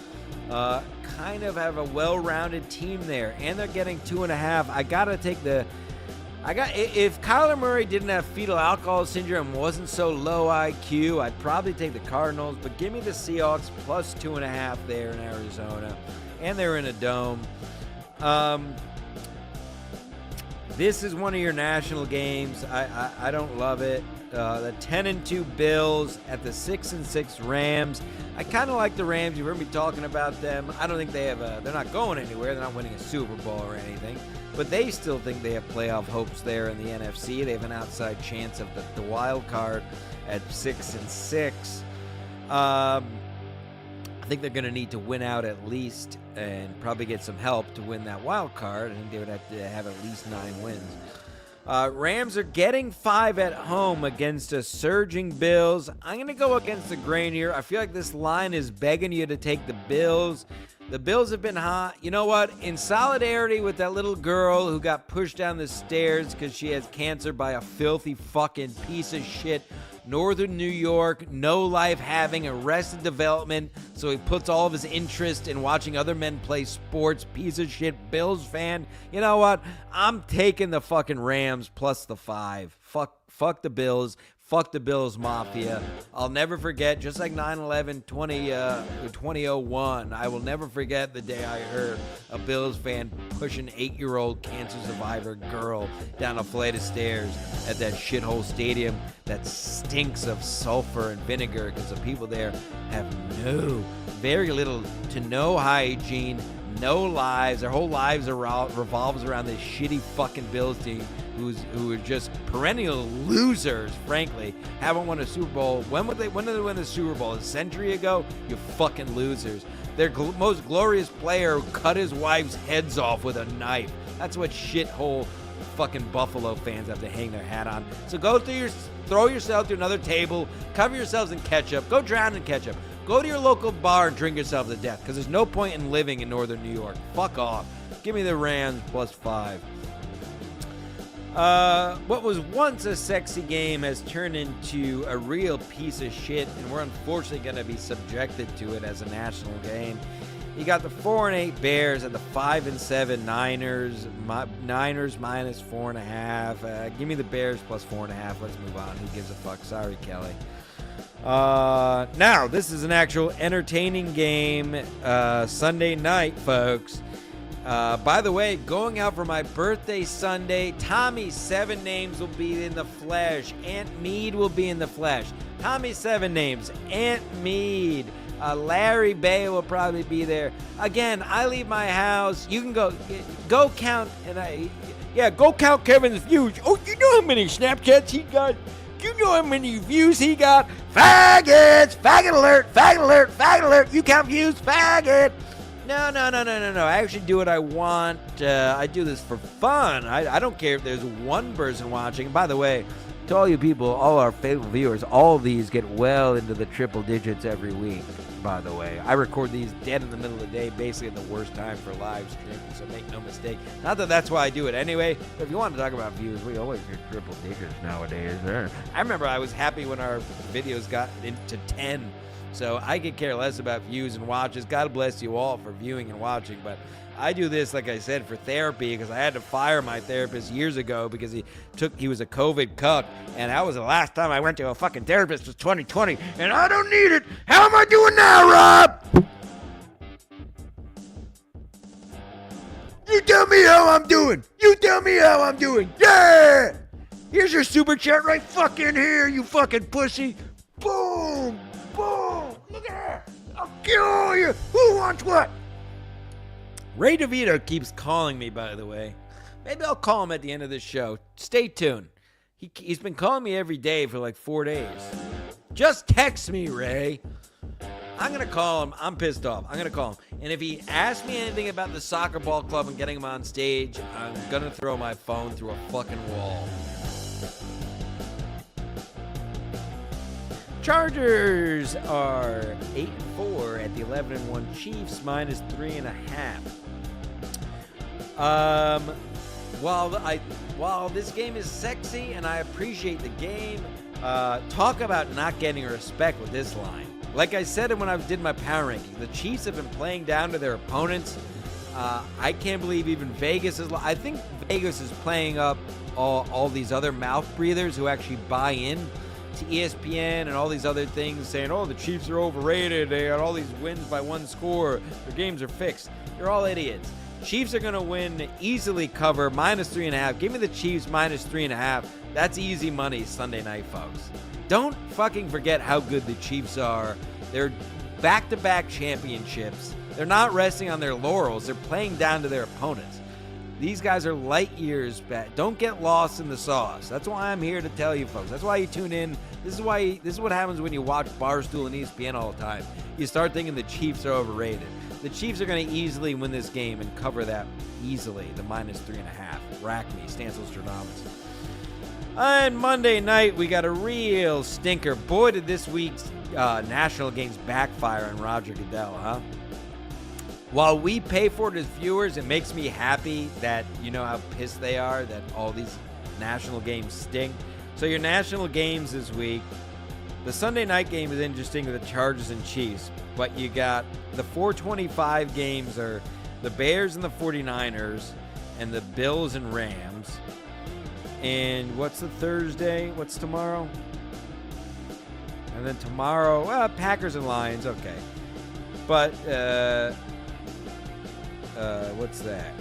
S3: kind of have a well-rounded team there, and they're getting 2.5. I gotta take if Kyler Murray didn't have fetal alcohol syndrome and wasn't so low IQ, I'd probably take the Cardinals, but give me the Seahawks plus 2.5 there in Arizona, and they're in a dome. This is one of your national games. I don't love it. The 10-2 Bills at the 6-6 Rams. I kind of like the Rams. You've heard me talking about them. I don't think they're not going anywhere. They're not winning a Super Bowl or anything. But they still think they have playoff hopes there in the NFC. They have an outside chance of the wild card at 6-6. I think they're going to need to win out at least and probably get some help to win that wild card. I think they would have to have at least 9 wins. Rams are getting 5 at home against a surging Bills. I'm going to go against the grain here. I feel like this line is begging you to take the Bills. The Bills have been hot. You know what? In solidarity with that little girl who got pushed down the stairs because she has cancer by a filthy fucking piece of shit Northern New York, no life having, Arrested Development, so he puts all of his interest in watching other men play sports, piece of shit Bills fan. You know what? I'm taking the fucking Rams plus the 5. Fuck the Bills. Fuck the Bills Mafia. I'll never forget, just like 9/11 2001, I will never forget the day I heard a Bills fan push an 8-year-old cancer survivor girl down a flight of stairs at that shithole stadium that stinks of sulfur and vinegar because the people there have very little to no hygiene, no lives. Their whole lives revolves around this shitty fucking Bills team who are just perennial losers, frankly. Haven't won a Super Bowl. When did they win the Super Bowl? A century ago? You fucking losers. Their most glorious player cut his wife's heads off with a knife. That's what shithole fucking Buffalo fans have to hang their hat on. So throw yourself to another table, cover yourselves in ketchup, go drown in ketchup. Go to your local bar and drink yourself to death, because there's no point in living in northern New York. Fuck off. Give me the Rams +5. What was once a sexy game has turned into a real piece of shit, and we're unfortunately going to be subjected to it as a national game. You got the 4-8 Bears and the 5-7 Niners. Niners -4.5. Give me the Bears +4.5. Let's move on. Who gives a fuck? Sorry, Kelly. Now, this is an actual entertaining game Sunday night, folks. By the way, going out for my birthday Sunday, Tommy's 7 names will be in the flesh. Aunt Mead will be in the flesh. Tommy's 7 names. Aunt Mead. Larry Bay will probably be there. Again, I leave my house. You can go count. Go count Kevin's views. Oh, you know how many Snapchats he got? You know how many views he got? Faggots! Faggot alert! Faggot alert! Faggot alert! You count views? Faggot! No. I actually do what I want. I do this for fun. I don't care if there's one person watching. By the way, to all you people, all our faithful viewers, all of these get well into the triple digits every week, by the way. I record these dead in the middle of the day, basically at the worst time for live streaming, so make no mistake. Not that that's why I do it anyway, but if you want to talk about views, we always get triple digits nowadays. I remember I was happy when our videos got into 10, so I could care less about views and watches. God bless you all for viewing and watching, but I do this, like I said, for therapy, because I had to fire my therapist years ago because he was a COVID cuck, and that was the last time I went to a fucking therapist was 2020, and I don't need it. How am I doing now, Rob? You tell me how I'm doing. Yeah! Here's your super chat right fucking here, you fucking pussy. Boom! Look at that. I'll kill you. Who wants what? Ray DeVito keeps calling me, by the way. Maybe I'll call him at the end of this show. Stay tuned. He's been calling me every day for like 4 days. Just text me, Ray. I'm going to call him. I'm pissed off. I'm going to call him. And if he asks me anything about the soccer ball club and getting him on stage, I'm going to throw my phone through a fucking wall. Chargers are 8-4 at the 11-1 Chiefs -3.5. While this game is sexy and I appreciate the game, talk about not getting respect with this line. Like I said when I did my power ranking, the Chiefs have been playing down to their opponents. I can't believe even Vegas is. I think Vegas is playing up all these other mouth breathers who actually buy in to ESPN and all these other things, saying, oh, the Chiefs are overrated, they got all these wins by 1 score, their games are fixed. You're all idiots. Chiefs are going to win, easily cover, -3.5. Give me the Chiefs -3.5. That's easy money Sunday night, folks. Don't fucking forget how good the Chiefs are. They're back-to-back championships. They're not resting on their laurels. They're playing down to their opponents. These guys are light years back. Don't get lost in the sauce. That's why I'm here to tell you, folks. That's why you tune in. This is what happens when you watch Barstool and ESPN all the time. You start thinking the Chiefs are overrated. The Chiefs are going to easily win this game and cover that easily, the -3.5. Rack me, Stancil Stradamus. And Monday night, we got a real stinker. Boy, did this week's national games backfire on Roger Goodell, huh? While we pay for it as viewers, it makes me happy that you know how pissed they are that all these national games stink. So your national games this week, the Sunday night game is interesting with the Chargers and Chiefs, but you got the 425 games are the Bears and the 49ers and the Bills and Rams. And what's the Thursday? What's tomorrow? And then tomorrow, Packers and Lions, okay. But, what's that?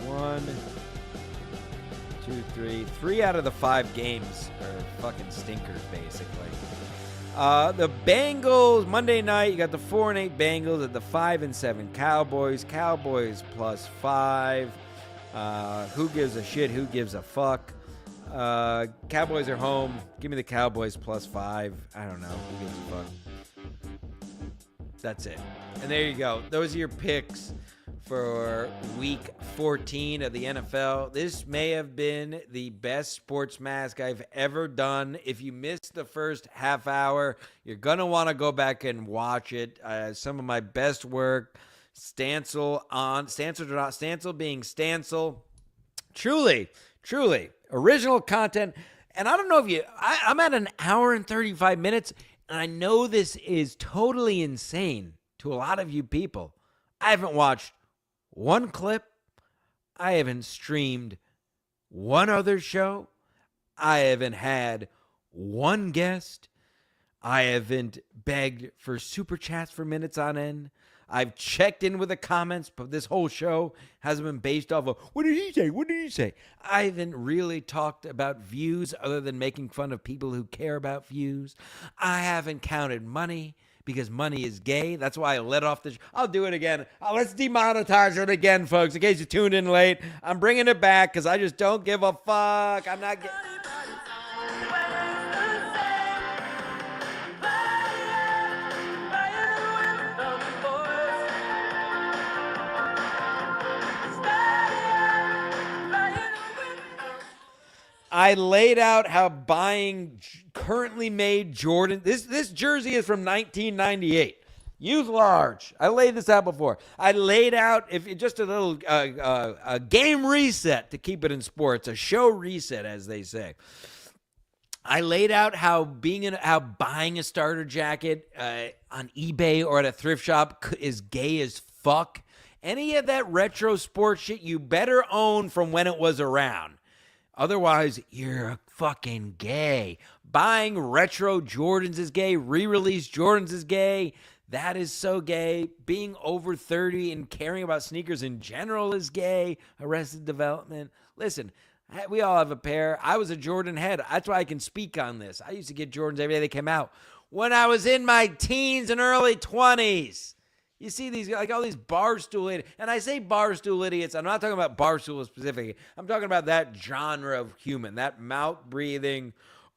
S3: 1, 2, 3. 3 out of the 5 games are fucking stinkers, basically. The Bengals, Monday night, you got the 4-8 Bengals at the 5-7 Cowboys. Cowboys +5. Who gives a shit? Who gives a fuck? Cowboys are home. Give me the Cowboys +5. I don't know. Who gives a fuck? That's it. And there you go. Those are your picks for week 14 of the NFL. This may have been the best sports mask I've ever done. If you missed the first half hour, you're going to want to go back and watch it. Some of my best work. Stancil being Stancil. Truly. Original content. And I don't know if I'm at an hour and 35 minutes, and I know this is totally insane to a lot of you people. I haven't watched one clip. I haven't streamed one other show. I haven't had one guest. I haven't begged for super chats for minutes on end. I've checked in with the comments, but this whole show hasn't been based off of, what did he say? What did he say? I haven't really talked about views other than making fun of people who care about views. I haven't counted money because money is gay. That's why I let off the I'll do it again. Let's demonetize it again, folks, in case you tuned in late. I'm bringing it back because I just don't give a fuck. I'm not getting... I laid out how buying currently made Jordan. This jersey is from 1998. Youth large. I laid this out before. I laid out just a little a game reset to keep it in sports, a show reset, as they say. I laid out how buying a starter jacket on eBay or at a thrift shop is gay as fuck. Any of that retro sports shit you better own from when it was around. Otherwise, you're fucking gay. Buying retro Jordans is gay. Re-release Jordans is gay. That is so gay. Being over 30 and caring about sneakers in general is gay. Arrested Development. Listen, we all have a pair. I was a Jordan head. That's why I can speak on this. I used to get Jordans every day they came out when I was in my teens and early 20s. You see these, like all these barstool idiots. And I say barstool idiots. I'm not talking about barstool specifically. I'm talking about that genre of human, that mouth-breathing,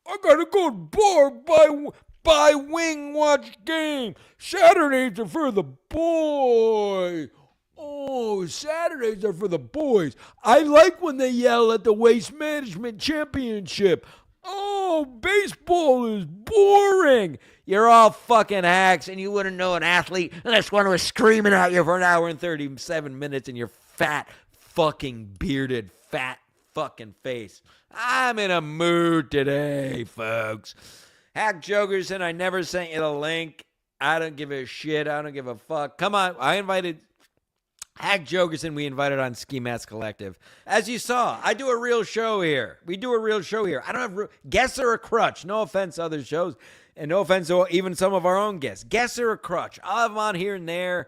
S3: I gotta go to bar, buy wing, watch game. Saturdays are for the boy. Oh, Saturdays are for the boys. I like when they yell at the Waste Management Championship. Oh, baseball is boring. You're all fucking hacks, and you wouldn't know an athlete unless one was screaming at you for an hour and 37 minutes in your fat, fucking bearded, fat fucking face. I'm in a mood today, folks. Hack Jokerson, I never sent you the link. I don't give a shit. I don't give a fuck. Come on. I invited Hack Jokerson, we invited on Ski Mask Collective. As you saw, I do a real show here. We do a real show here. I don't have guests are a crutch. No offense to other shows. And no offense to even some of our own guests. Guests are a crutch. I'll have them on here and there,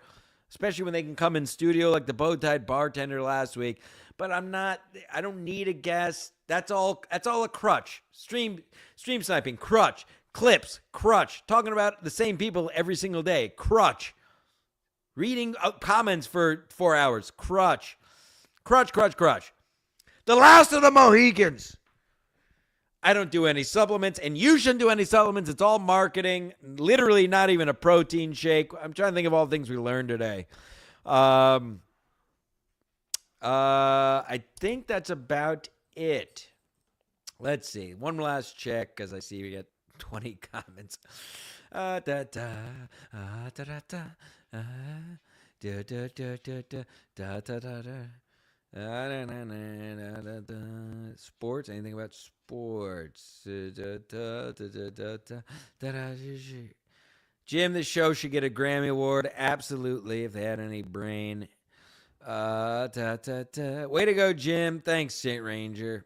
S3: especially when they can come in studio like the bow-tied bartender last week. But I don't need a guest. That's all a crutch. Stream sniping, crutch. Clips, crutch. Talking about the same people every single day, crutch. Reading comments for 4 hours, crutch. Crutch. The last of the Mohicans. I don't do any supplements, and you shouldn't do any supplements. It's all marketing. Literally not even a protein shake. I'm trying to think of all the things we learned today. I think that's about it. Let's see. One last check, because I see we got 20 comments. Sports? Anything about sports? Jim, this show should get a Grammy Award. Absolutely, if they had any brain. Way to go, Jim. Thanks, Saint Ranger.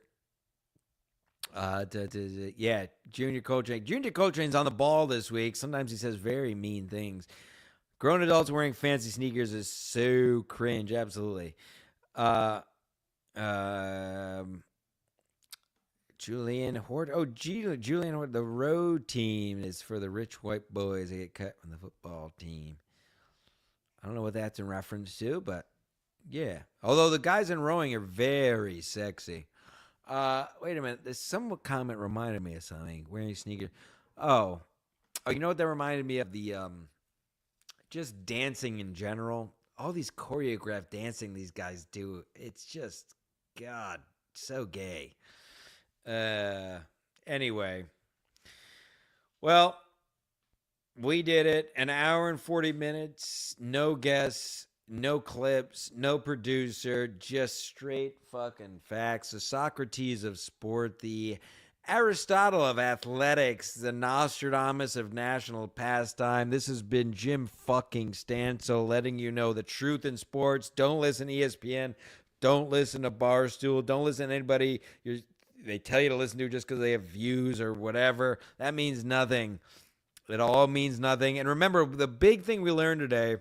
S3: Yeah, Junior Coltrane. Junior Coltrane's on the ball this week. Sometimes he says very mean things. Grown adults wearing fancy sneakers is so cringe. Absolutely. Uh, um, Julian Hort. Oh, Julian Hort. The road team is for the rich white boys that get cut from the football team. I don't know what that's in reference to, but yeah. Although the guys in rowing are very sexy. Wait a minute. This some comment reminded me of something. Wearing sneakers. Oh, you know what that reminded me of? The just dancing in general. All these choreographed dancing these guys do. It's just God, so gay. Anyway. Well, we did it. An hour and 40 minutes. No guests, no clips, no producer, just straight fucking facts. The Socrates of sport, the Aristotle of athletics, the Nostradamus of national pastime. This has been Jim fucking Stancil letting you know the truth in sports. Don't listen to ESPN. Don't listen to Barstool. Don't listen to anybody they tell you to listen to just because they have views or whatever. That means nothing. It all means nothing. And remember, the big thing we learned today,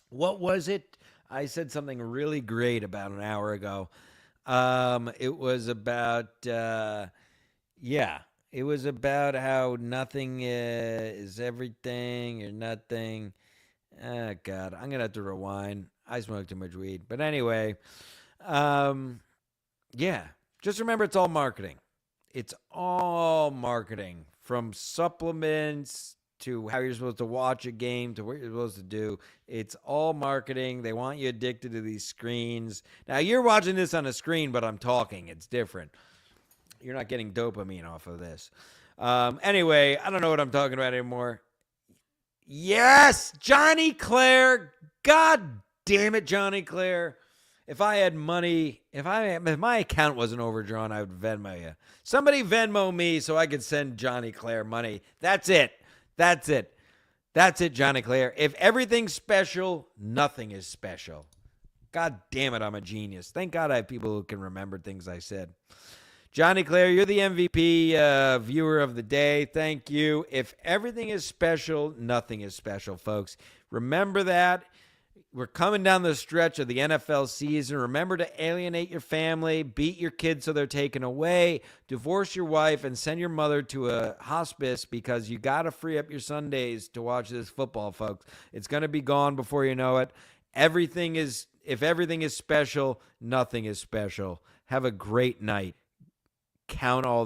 S3: what was it? I said something really great about an hour ago. It was about, it was about how nothing is everything or nothing. Oh, God, I'm going to have to rewind. I smoke too much weed. But anyway, just remember it's all marketing. It's all marketing, from supplements to how you're supposed to watch a game to what you're supposed to do. It's all marketing. They want you addicted to these screens. Now, you're watching this on a screen, but I'm talking. It's different. You're not getting dopamine off of this. Anyway, I don't know what I'm talking about anymore. Yes, Johnny Clare. God damn it, Johnny Clare. If I had money, if my account wasn't overdrawn, I would Venmo you. Somebody Venmo me so I could send Johnny Clare money. That's it. That's it, Johnny Clare. If everything's special, nothing is special. God damn it, I'm a genius. Thank God I have people who can remember things I said. Johnny Clare, you're the MVP viewer of the day. Thank you. If everything is special, nothing is special, folks. Remember that. We're coming down the stretch of the NFL season. Remember to alienate your family, beat your kids so they're taken away, divorce your wife, and send your mother to a hospice because you got to free up your Sundays to watch this football, folks. It's going to be gone before you know it. If everything is special, nothing is special. Have a great night. Count all the